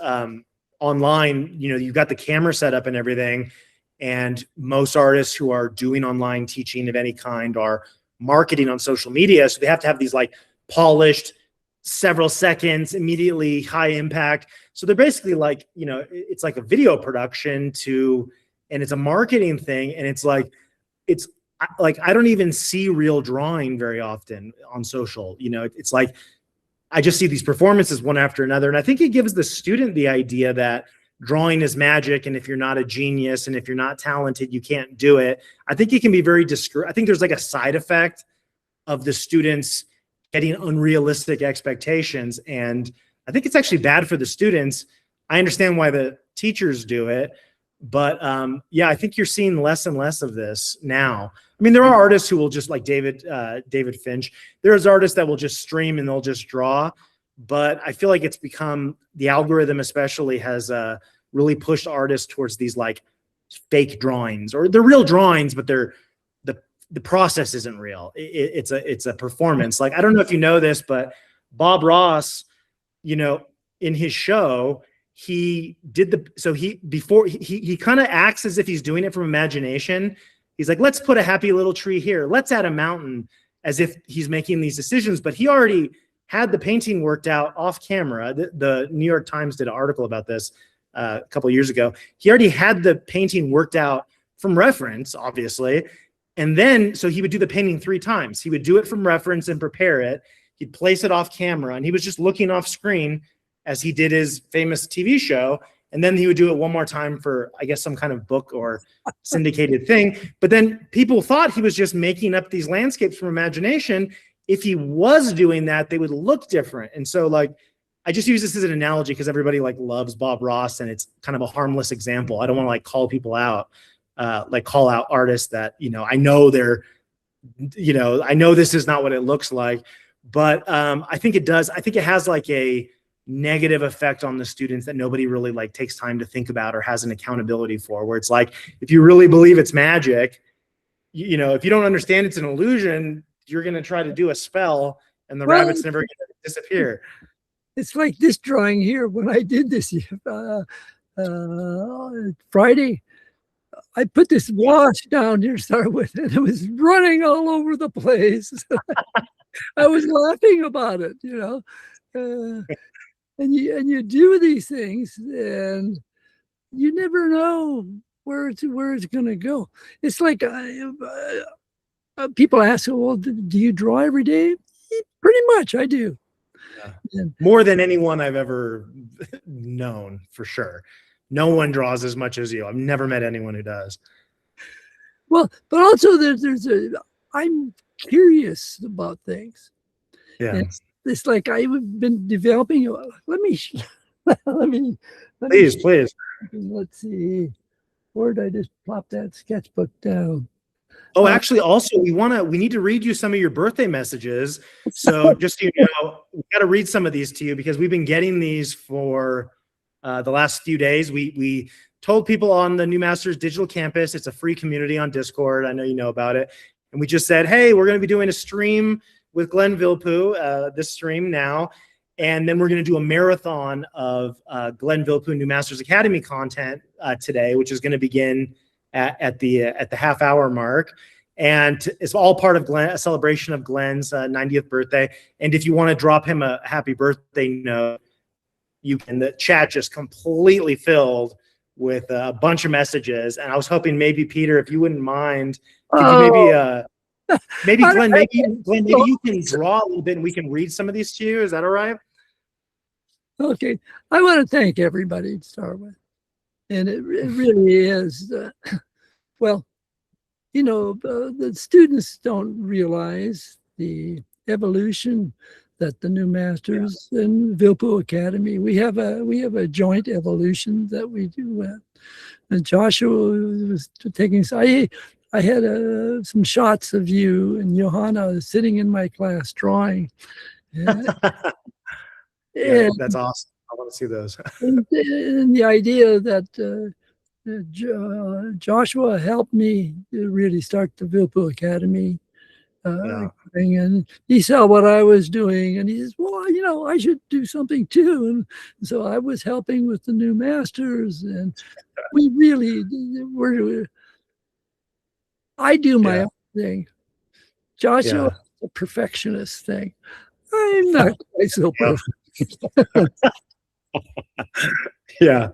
online, you've got the camera set up and everything, and most artists who are doing online teaching of any kind are marketing on social media, so they have to have these like polished, several seconds, immediately high impact. So they're basically like, it's like a video production and it's a marketing thing. And it's like, I don't even see real drawing very often on social. It's like, I just see these performances one after another. And I think it gives the student the idea that drawing is magic. And if you're not a genius and if you're not talented, you can't do it. I think it can be very I think there's like a side effect of the students getting unrealistic expectations. And I think it's actually bad for the students. I understand why the teachers do it, but yeah, I think you're seeing less and less of this now. I mean, there are artists who will just like David Finch. There's artists that will just stream and they'll just draw, but I feel like it's become, the algorithm especially has really pushed artists towards these like fake drawings, or they're real drawings, but the process isn't real. It's a performance. Like, I don't know if you know this, but Bob Ross, in his show, he kind of acts as if he's doing it from imagination. He's like, let's put a happy little tree here. Let's add a mountain, as if he's making these decisions. But he already had the painting worked out off camera. The New York Times did an article about this a couple of years ago. He already had the painting worked out from reference, obviously. And then, so he would do the painting 3 times. He would do it from reference and prepare it. He'd place it off camera, and he was just looking off screen as he did his famous TV show. And then he would do it one more time for, I guess, some kind of book or syndicated thing. But then people thought he was just making up these landscapes from imagination. If he was doing that, they would look different. And so, like, I just use this as an analogy because everybody like loves Bob Ross, and it's kind of a harmless example. I don't want to like call people out. Like call out artists that, I know I know this is not what it looks like, but I think it does. I think it has like a negative effect on the students that nobody really like takes time to think about or has an accountability for, where it's like, if you really believe it's magic, if you don't understand it's an illusion, you're going to try to do a spell and the rabbit's never going to disappear. It's like this drawing here. When I did this Friday, I put this wash down here to start with, and it was running all over the place. I was laughing about it, and you do these things, and you never know where it's going to go. It's like people ask, well, do you draw every day? Pretty much, I do. Yeah. More than anyone I've ever known, for sure. No one draws as much as you. I've never met anyone who does. Well, but also I'm curious about things. Yeah. It's like I've been developing. Please. Let's see. Where did I just plop that sketchbook down? Oh, actually, also, we need to read you some of your birthday messages. So just so you know, we got to read some of these to you because we've been getting these for the last few days. We told people on the New Masters Digital Campus, it's a free community on Discord. I know you know about it. And we just said, hey, we're going to be doing a stream with Glenn Vilppu, this stream now. And then we're going to do a marathon of Glenn Vilppu New Masters Academy content today, which is going to begin at the half-hour mark. And it's all part of a celebration of Glenn's 90th birthday. And if you want to drop him a happy birthday note, you can. The chat just completely filled with a bunch of messages. And I was hoping maybe, Peter, if you wouldn't mind, could you maybe Glenn, maybe you can draw a little bit and we can read some of these to you. Is that all right? Okay. I want to thank everybody to start with. And it really is, well, you know, the students don't realize the evolution that the New Masters and Vilppu Academy, we have a joint evolution that we do. And Joshua was taking, I had some shots of you and Johanna sitting in my class drawing. Yeah, that's awesome. I want to see those. and the idea that Joshua helped me really start the Vilppu Academy thing, and he saw what I was doing, and he says, "Well, you know, I should do something too." And so I was helping with the New Masters, and we really were. I do my own thing. Joshua, a perfectionist thing. I'm not quite so perfect. Yeah,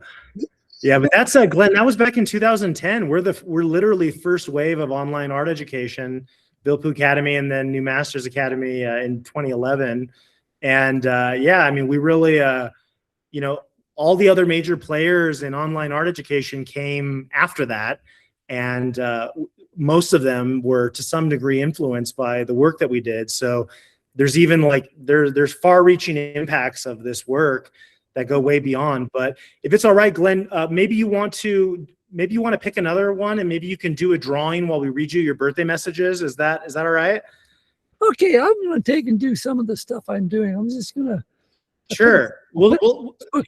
but that's Glenn. That was back in 2010. We're literally first wave of online art education, Vilppu Academy, and then New Masters Academy in 2011. And I mean, we really, you know, all the other major players in online art education came after that, and most of them were to some degree influenced by the work that we did. So there's even like there's far-reaching impacts of this work that go way beyond. But if it's all right, Glenn, maybe you want to pick another one, and maybe you can do a drawing while we read you your birthday messages. Is that all right? Okay, I'm going to take and do some of the stuff I'm doing. I'm just going to. Sure.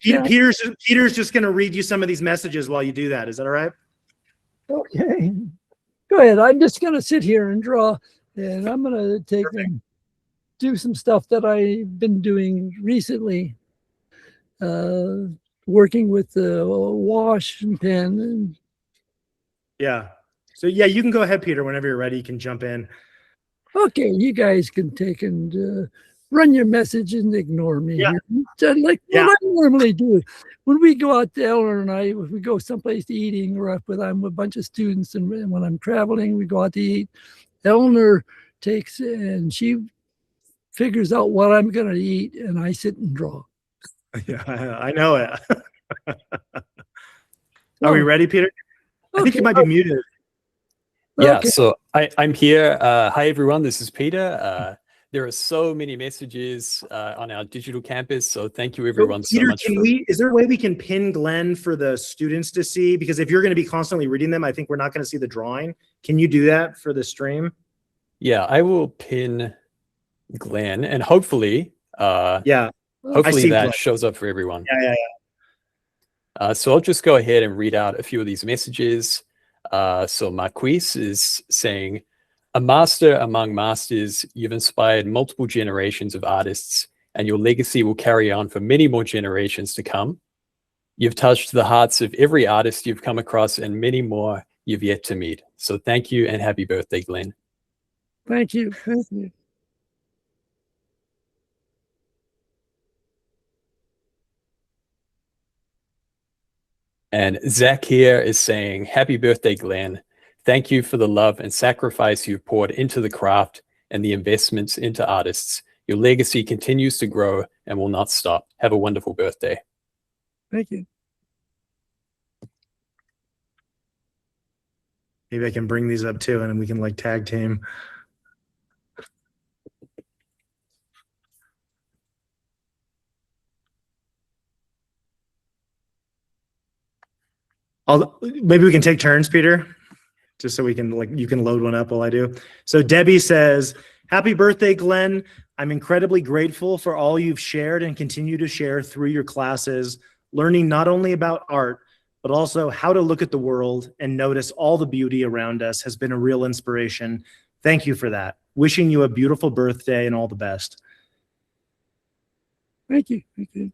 Peter's just going to read you some of these messages while you do that. Is that all right? Okay. Go ahead. I'm just going to sit here and draw, and I'm going to take and do some stuff that I've been doing recently. Working with the wash and pen. So you can go ahead, Peter. Whenever you're ready, you can jump in. Okay, you guys can take and run your message and ignore me. What I normally do when we go out to Eleanor and I, if we go someplace eating, or I'm with a bunch of students, and when I'm traveling, we go out to eat. Eleanor takes and she figures out what I'm going to eat, and I sit and draw. Yeah, I know it. Are we ready, Peter? I think you might be muted. Yeah, so I'm here. Hi, everyone. This is Peter. There are so many messages on our digital campus, so thank you, everyone, so much. Is there a way we can pin Glenn for the students to see? Because if you're going to be constantly reading them, I think we're not going to see the drawing. Can you do that for the stream? Yeah, I will pin Glenn, and hopefully, hopefully that shows up for everyone. So I'll just go ahead and read out a few of these messages. So Marquise is saying, "A master among masters, you've inspired multiple generations of artists, and your legacy will carry on for many more generations to come. You've touched the hearts of every artist you've come across, and many more you've yet to meet. So thank you, and happy birthday, Glenn." Thank you. Thank you. And Zach here is saying, "Happy birthday, Glenn. Thank you for the love and sacrifice you've poured into the craft and the investments into artists. Your legacy continues to grow and will not stop. Have a wonderful birthday." Thank you. Maybe I can bring these up too, and we can like tag team. Maybe we can take turns, Peter, just so we can you can load one up while I do. So Debbie says, "Happy birthday, Glenn. I'm incredibly grateful for all you've shared and continue to share through your classes, learning not only about art, but also how to look at the world and notice all the beauty around us has been a real inspiration. Thank you for that. Wishing you a beautiful birthday and all the best." Thank you. Thank you.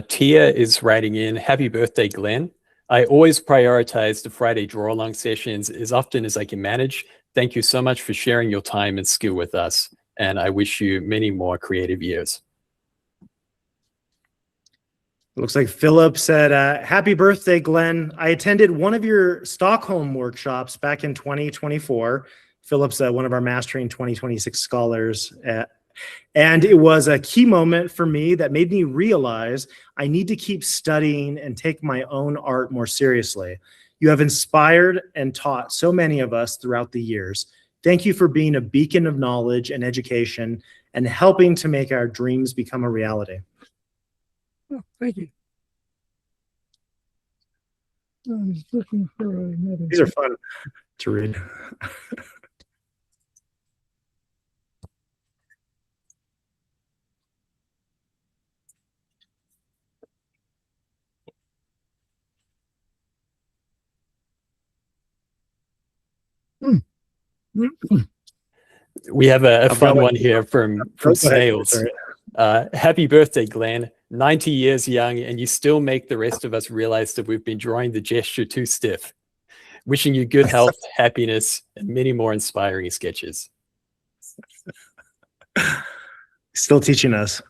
Tia is writing in, happy birthday, Glenn. I always prioritize the Friday draw along sessions as often as I can manage. Thank you so much for sharing your time and skill with us. And I wish you many more creative years. Looks like Philip said, happy birthday, Glenn. I attended one of your Stockholm workshops back in 2024. Philip's one of our Mastering 2026 scholars. And it was a key moment for me that made me realize I need to keep studying and take my own art more seriously. You have inspired and taught so many of us throughout the years. Thank you for being a beacon of knowledge and education and helping to make our dreams become a reality. Oh, thank you. I was looking for another. These are fun to read. We have a fun one here from Snails. Happy birthday, Glenn. 90 years young, and you still make the rest of us realize that we've been drawing the gesture too stiff. Wishing you good health, happiness, and many more inspiring sketches. Still teaching us.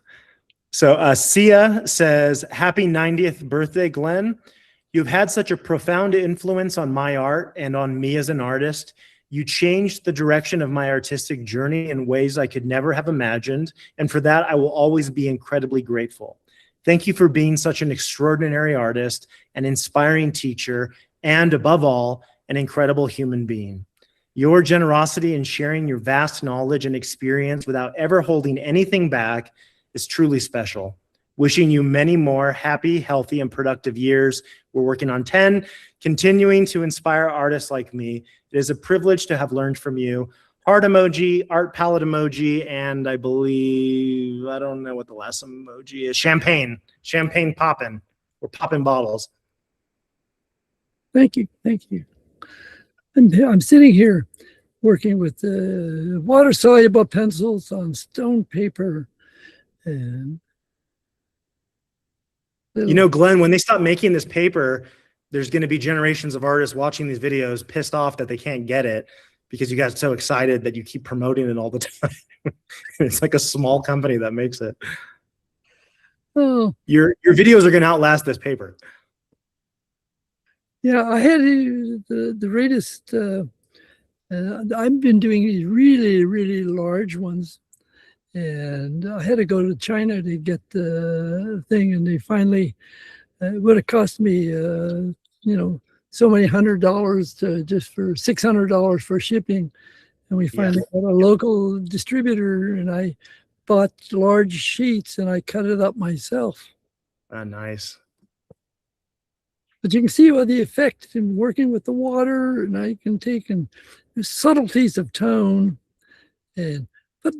So Sia says, happy 90th birthday, Glenn. You've had such a profound influence on my art and on me as an artist. You changed the direction of my artistic journey in ways I could never have imagined. And for that, I will always be incredibly grateful. Thank you for being such an extraordinary artist, an inspiring teacher, and above all, an incredible human being. Your generosity in sharing your vast knowledge and experience without ever holding anything back is truly special. Wishing you many more happy, healthy, and productive years. We're working on 10, continuing to inspire artists like me. It is a privilege to have learned from you. Heart emoji, art palette emoji, and I believe, I don't know what the last emoji is, champagne popping. We're popping bottles. Thank you. Thank you. And I'm sitting here working with water-soluble pencils on stone paper. And you know, Glenn, when they stop making this paper, there's going to be generations of artists watching these videos pissed off that they can't get it because you guys are so excited that you keep promoting it all the time. It's like a small company that makes it. Oh, your videos are going to outlast this paper. Yeah, I had the greatest. I've been doing these really, really large ones, and I had to go to China to get the thing, and they finally it would have cost me, so many $100 to just for $600 for shipping, and we finally got a local distributor, and I bought large sheets and I cut it up myself. Nice. But you can see what the effect in working with the water, and I can take and subtleties of tone, but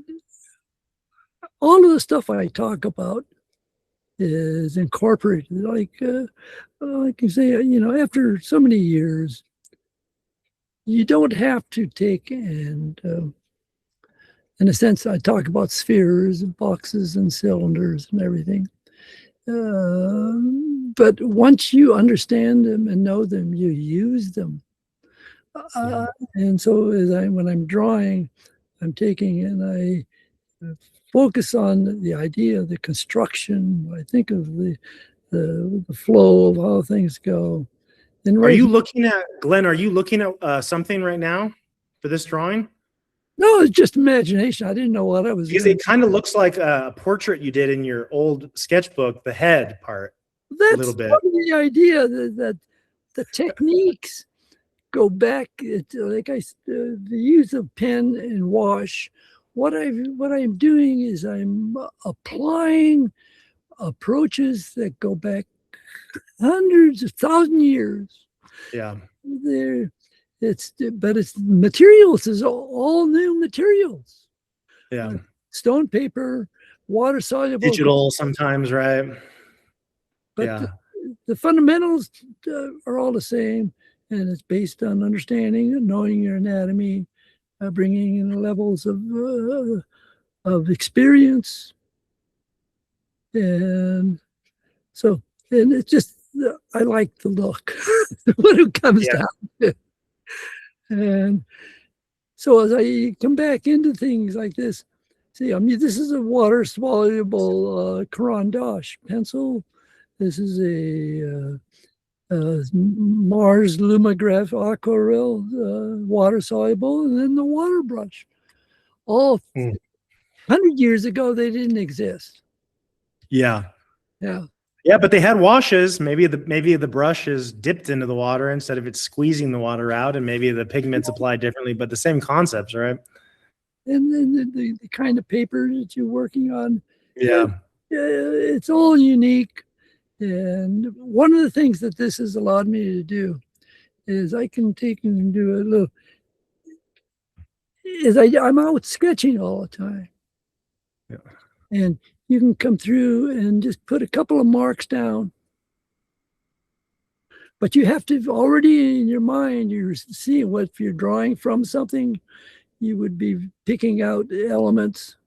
all of the stuff I talk about is incorporated. Like you say, after so many years, you don't have to take and, in a sense, I talk about spheres and boxes and cylinders and everything. But once you understand them and know them, you use them. And so when I'm drawing, I'm taking and I focus on the idea of the construction. I think of the flow of how things go. And are you looking at, Glenn, are you looking at something right now for this drawing? No, it's just imagination. I didn't know what I was doing. Because it kind of looks like a portrait you did in your old sketchbook, the head part. That's a little bit. The idea that the techniques go back, like the use of pen and wash. What I'm doing is I'm applying approaches that go back hundreds of thousand years. Yeah. But it's materials is all new materials. Yeah. Stone paper, water soluble. Digital sometimes, right? But the fundamentals are all the same. and it's based on understanding and knowing your anatomy, bringing in levels of experience, and so, and it's just, I like the look when it comes down to it. And so as I come back into things like this, see, I mean, this is a water soluble Caran d'Ache pencil. This is a Mars Lumograph Aquarel, water soluble, and then the water brush. All 100 years ago, they didn't exist. Yeah. Yeah. Yeah, but they had washes. Maybe the brush is dipped into the water instead of it squeezing the water out, and maybe the pigments applied differently, but the same concepts, right? And then the kind of paper that you're working on, Yeah. it's all unique. And one of the things that this has allowed me to do is I can take and do a little, I'm out sketching all the time. Yeah. And you can come through and just put a couple of marks down. But you have to already in your mind, you're seeing what, if you're drawing from something, you would be picking out elements.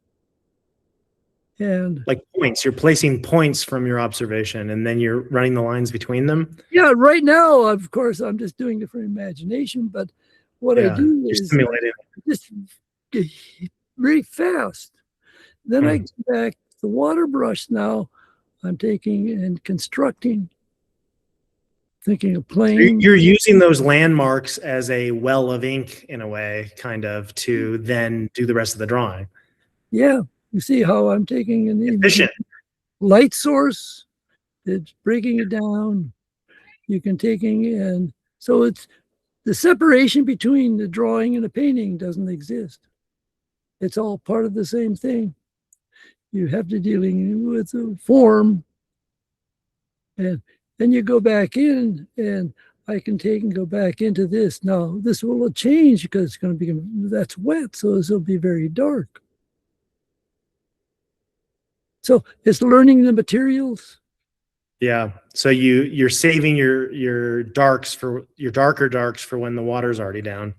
And like points, you're placing points from your observation, and then you're running the lines between them. Yeah, right now, of course, I'm just doing it for imagination, but what I do is just very fast. Then I get back the water brush. Now I'm taking and constructing, thinking of plane. You're using those landmarks as a well of ink in a way, kind of, to then do the rest of the drawing. Yeah, you see how I'm taking an efficient light source, it's breaking it down. You can taking, and so it's the separation between the drawing and the painting doesn't exist. It's all part of the same thing. You have to dealing with a form, and then you go back in, and I can take and go back into this. Now this will change because it's going to be, that's wet, so this will be very dark. So it's learning the materials. Yeah. So you're saving your darks for your darker darks for when the water's already down.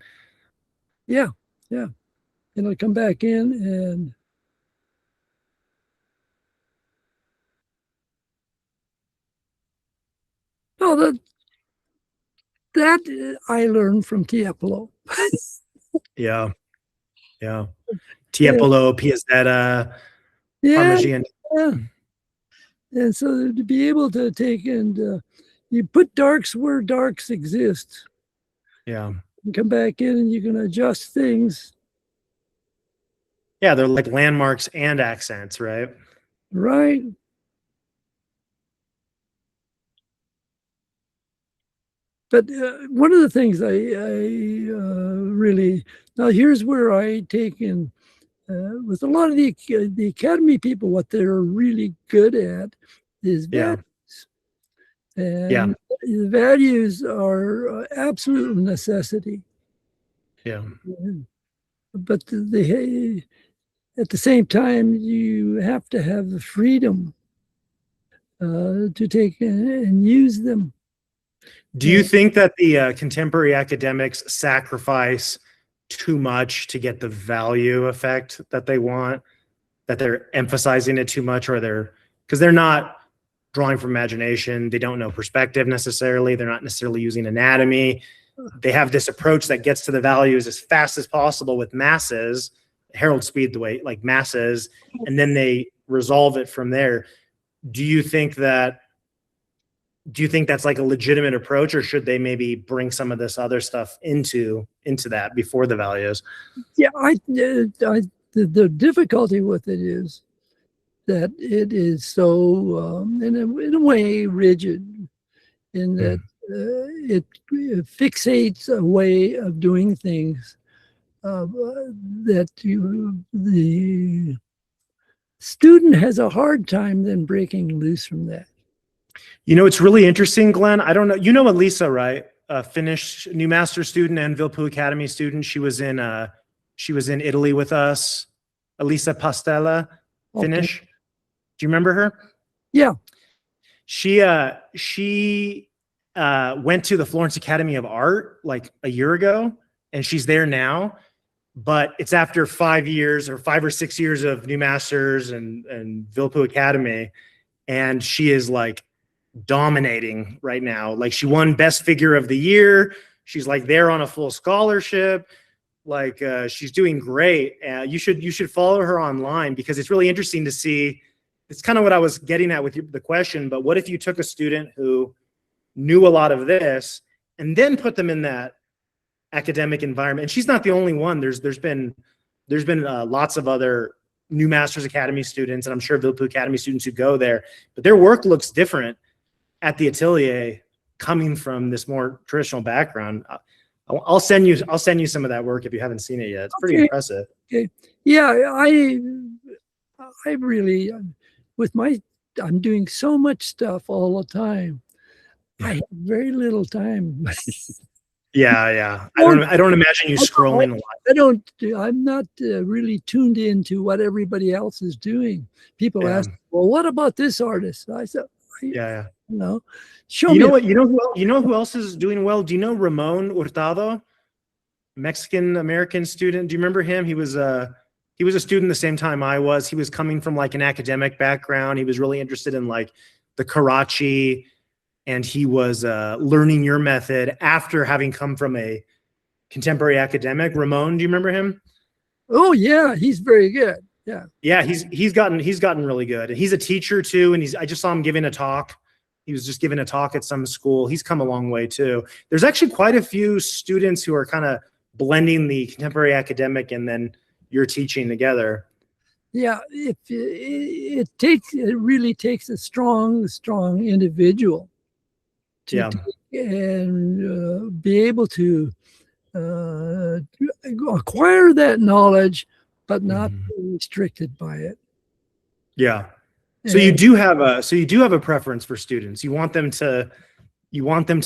Yeah, yeah. And I come back in and that I learned from Tiepolo. Yeah. Yeah. Tiepolo, Piazzetta, Parmigiano. Yeah. And so to be able to take and you put darks where darks exist. Yeah. You come back in and you can adjust things. Yeah, they're like landmarks and accents, right? Right. But one of the things I really, now here's where I take in, with a lot of the academy people, what they're really good at is values. And the values are absolute necessity. Yeah. But at the same time, you have to have the freedom to take and use them. Do you think that the contemporary academics sacrifice too much to get the value effect that they want, that they're emphasizing it too much, or because they're not drawing from imagination, they don't know perspective necessarily, they're not necessarily using anatomy, they have this approach that gets to the values as fast as possible with masses, Harold speed the way, like masses, and then they resolve it from there. Do you think that's like a legitimate approach, or should they maybe bring some of this other stuff into that before the values? Yeah, the difficulty with it is that it is so, in a way, rigid, in that it fixates a way of doing things that the student has a hard time then breaking loose from that. You know, it's really interesting, Glenn. I don't know. You know Elisa, right? Finnish new master student and Vilppu Academy student. She was in Italy with us. Elisa Pastella, Finnish. Okay. Do you remember her? Yeah. She went to the Florence Academy of Art like a year ago, and she's there now. But it's after 5 years or 5 or 6 years of New Masters and Vilppu Academy, and she is like dominating right now. Like she won Best Figure of the Year. She's like there on a full scholarship. Like she's doing great. You should follow her online, because it's really interesting to see. It's kind of what I was getting at with the question. But what if you took a student who knew a lot of this and then put them in that academic environment? And she's not the only one. There's been lots of other New Masters Academy students, and I'm sure Vilppu Academy students who go there, but their work looks different at the atelier coming from this more traditional background. I'll send you some of that work if you haven't seen it yet. It's pretty impressive. Okay. Yeah, I really, I'm doing so much stuff all the time. I have very little time. Yeah. I don't imagine you scrolling a lot. I'm not really tuned into what everybody else is doing. People ask, well, what about this artist? I said, yeah. No. Show me. You know who else is doing well? Do you know Ramon Hurtado, Mexican American student? Do you remember him? He was a student the same time I was. He was coming from like an academic background. He was really interested in like the Karachi, and he was learning your method after having come from a contemporary academic. Ramon, do you remember him? Oh yeah, he's very good. Yeah, he's gotten really good. And he's a teacher too, and I just saw him giving a talk. He was just giving a talk at some school. He's come a long way too. There's actually quite a few students who are kind of blending the contemporary academic and then your teaching together. Yeah, it really takes a strong individual to and be able to acquire that knowledge, but not be restricted by it. Yeah. So you do have a preference for students. You want them to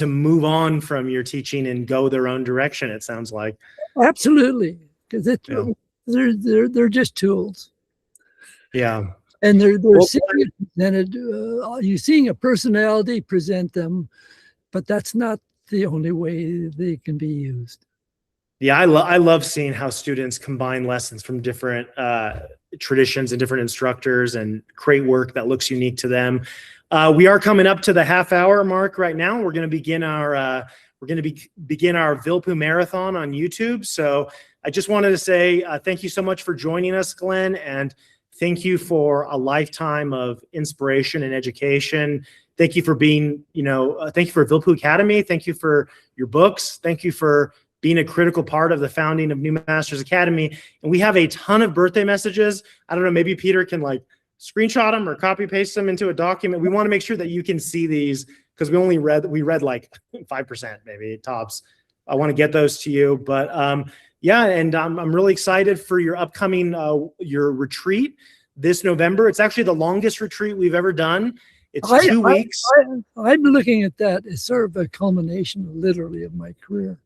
move on from your teaching and go their own direction, it sounds like. Absolutely, because they're just tools. Yeah. And they're seeing presented. You're seeing a personality present them, but that's not the only way they can be used. Yeah, I love seeing how students combine lessons from different traditions and different instructors and create work that looks unique to them. We are coming up to the half-hour mark right now. We're going to begin our Vilppu marathon on YouTube. So I just wanted to say thank you so much for joining us, Glenn, and thank you for a lifetime of inspiration and education. Thank you for being, thank you for Vilppu Academy. Thank you for your books. Thank you for being a critical part of the founding of New Masters Academy. And we have a ton of birthday messages. I don't know, maybe Peter can like screenshot them or copy paste them into a document. We want to make sure that you can see these, because we read like 5% maybe tops. I want to get those to you, but yeah, and I'm really excited for your upcoming your retreat this November. It's actually the longest retreat we've ever done. It's 2 weeks. I'm looking at that as sort of a culmination, literally, of my career.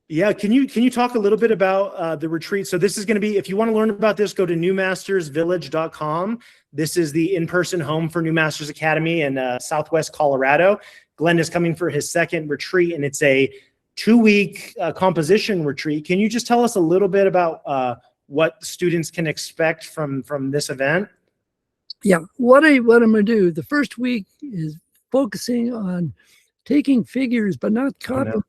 Yeah, can you talk a little bit about the retreat? So this is going to be, if you want to learn about this, go to newmastersvillage.com. This is the in-person home for New Masters Academy in Southwest Colorado. Glenn is coming for his second retreat, and it's a 2-week composition retreat. Can you just tell us a little bit about what students can expect from this event? Yeah, what I'm going to do, the first week is focusing on taking figures, but not copying,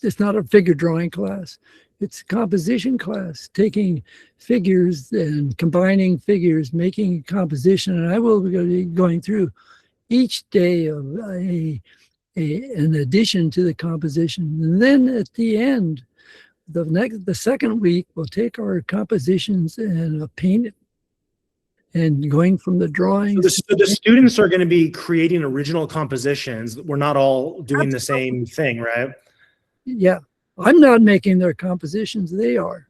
it's not a figure drawing class. It's a composition class, taking figures and combining figures, making a composition. And I will be going through each day of an addition to the composition. And then at the end, the second week, we'll take our compositions and paint it. And going from the drawings. So the students are going to be creating original compositions. We're not all doing the same thing, right? Yeah, I'm not making their compositions, they are.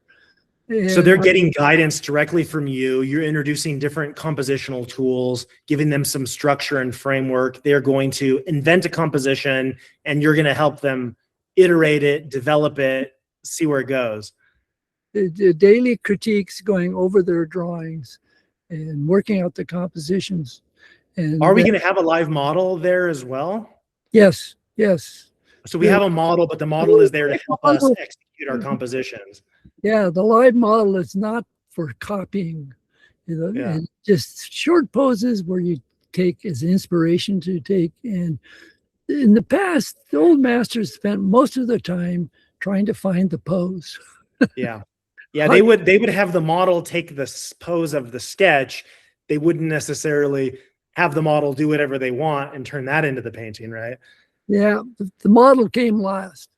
And so they're getting guidance directly from you. You're introducing different compositional tools, giving them some structure and framework. They're going to invent a composition, and you're going to help them iterate it, develop it, see where it goes. The daily critiques, going over their drawings and working out the compositions. And are we going to have a live model there as well? Yes. Yes. So we have a model, but the model is there to help us execute our compositions. Yeah, the live model is not for copying, and just short poses where you take as inspiration to take. And in the past, the old masters spent most of their time trying to find the pose. Yeah. They would have the model take the pose of the sketch. They wouldn't necessarily have the model do whatever they want and turn that into the painting, right? Yeah, the model came last.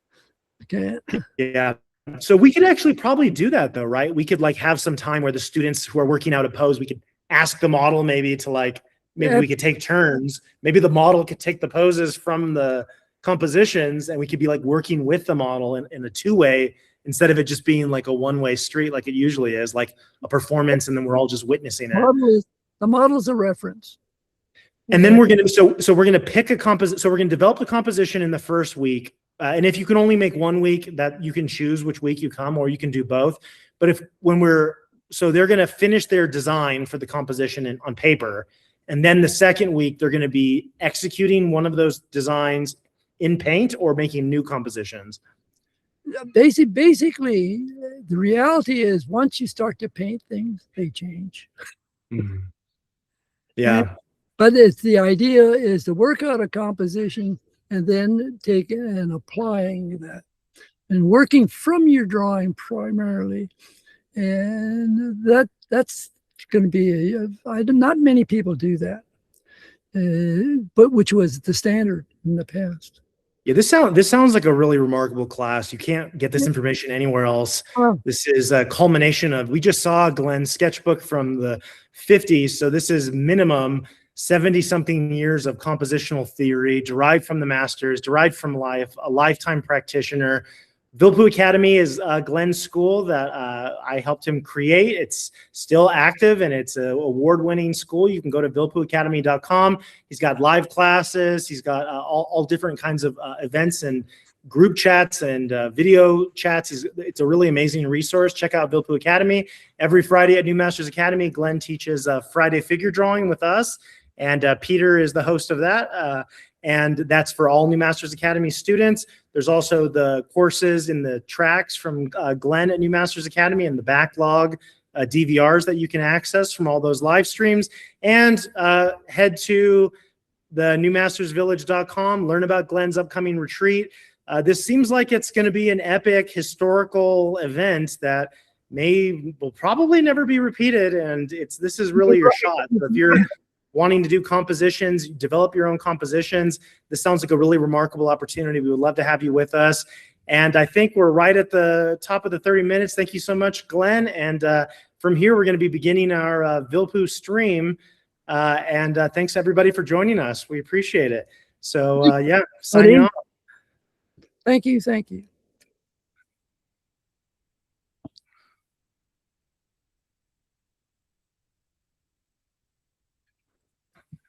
Okay. Yeah. So we could actually probably do that though, right? We could like have some time where the students who are working out a pose, we could ask the model maybe to like, maybe we could take turns. Maybe the model could take the poses from the compositions and we could be like working with the model in a two-way instead of it just being like a one-way street like it usually is, like a performance and then we're all just witnessing it. The model's a reference. And then we're going to, so we're going to pick a composition. So we're going to develop a composition in the first week. And if you can only make 1 week, that you can choose which week you come, or you can do both. But so they're going to finish their design for the composition on paper. And then the second week, they're going to be executing one of those designs in paint or making new compositions. Basically, the reality is once you start to paint things, they change. Mm-hmm. Yeah. But it's the idea is to work out a composition and then take and applying that and working from your drawing primarily. And that's going to be, not many people do that, but which was the standard in the past. Yeah, this sounds like a really remarkable class. You can't get this information anywhere else. This is a culmination of, we just saw Glenn's sketchbook from the 50s. So this is minimum 70-something years of compositional theory, derived from the masters, derived from life, a lifetime practitioner. Vilppu Academy is Glenn's school that I helped him create. It's still active and it's an award-winning school. You can go to vilppuacademy.com. He's got live classes. He's got all different kinds of events and group chats and video chats. It's a really amazing resource. Check out Vilppu Academy. Every Friday at New Masters Academy, Glenn teaches Friday figure drawing with us. And Peter is the host of that. And that's for all New Masters Academy students. There's also the courses in the tracks from Glenn at New Masters Academy and the backlog DVRs that you can access from all those live streams. And head to the newmastersvillage.com, learn about Glenn's upcoming retreat. This seems like it's going to be an epic historical event that will probably never be repeated. And this is really your shot. So if you're wanting to do compositions, develop your own compositions, this sounds like a really remarkable opportunity. We would love to have you with us. And I think we're right at the top of the 30 minutes. Thank you so much, Glenn. And from here, we're going to be beginning our Vilppu stream. And thanks everybody for joining us. We appreciate it. So yeah, signing off. Thank you. Thank you.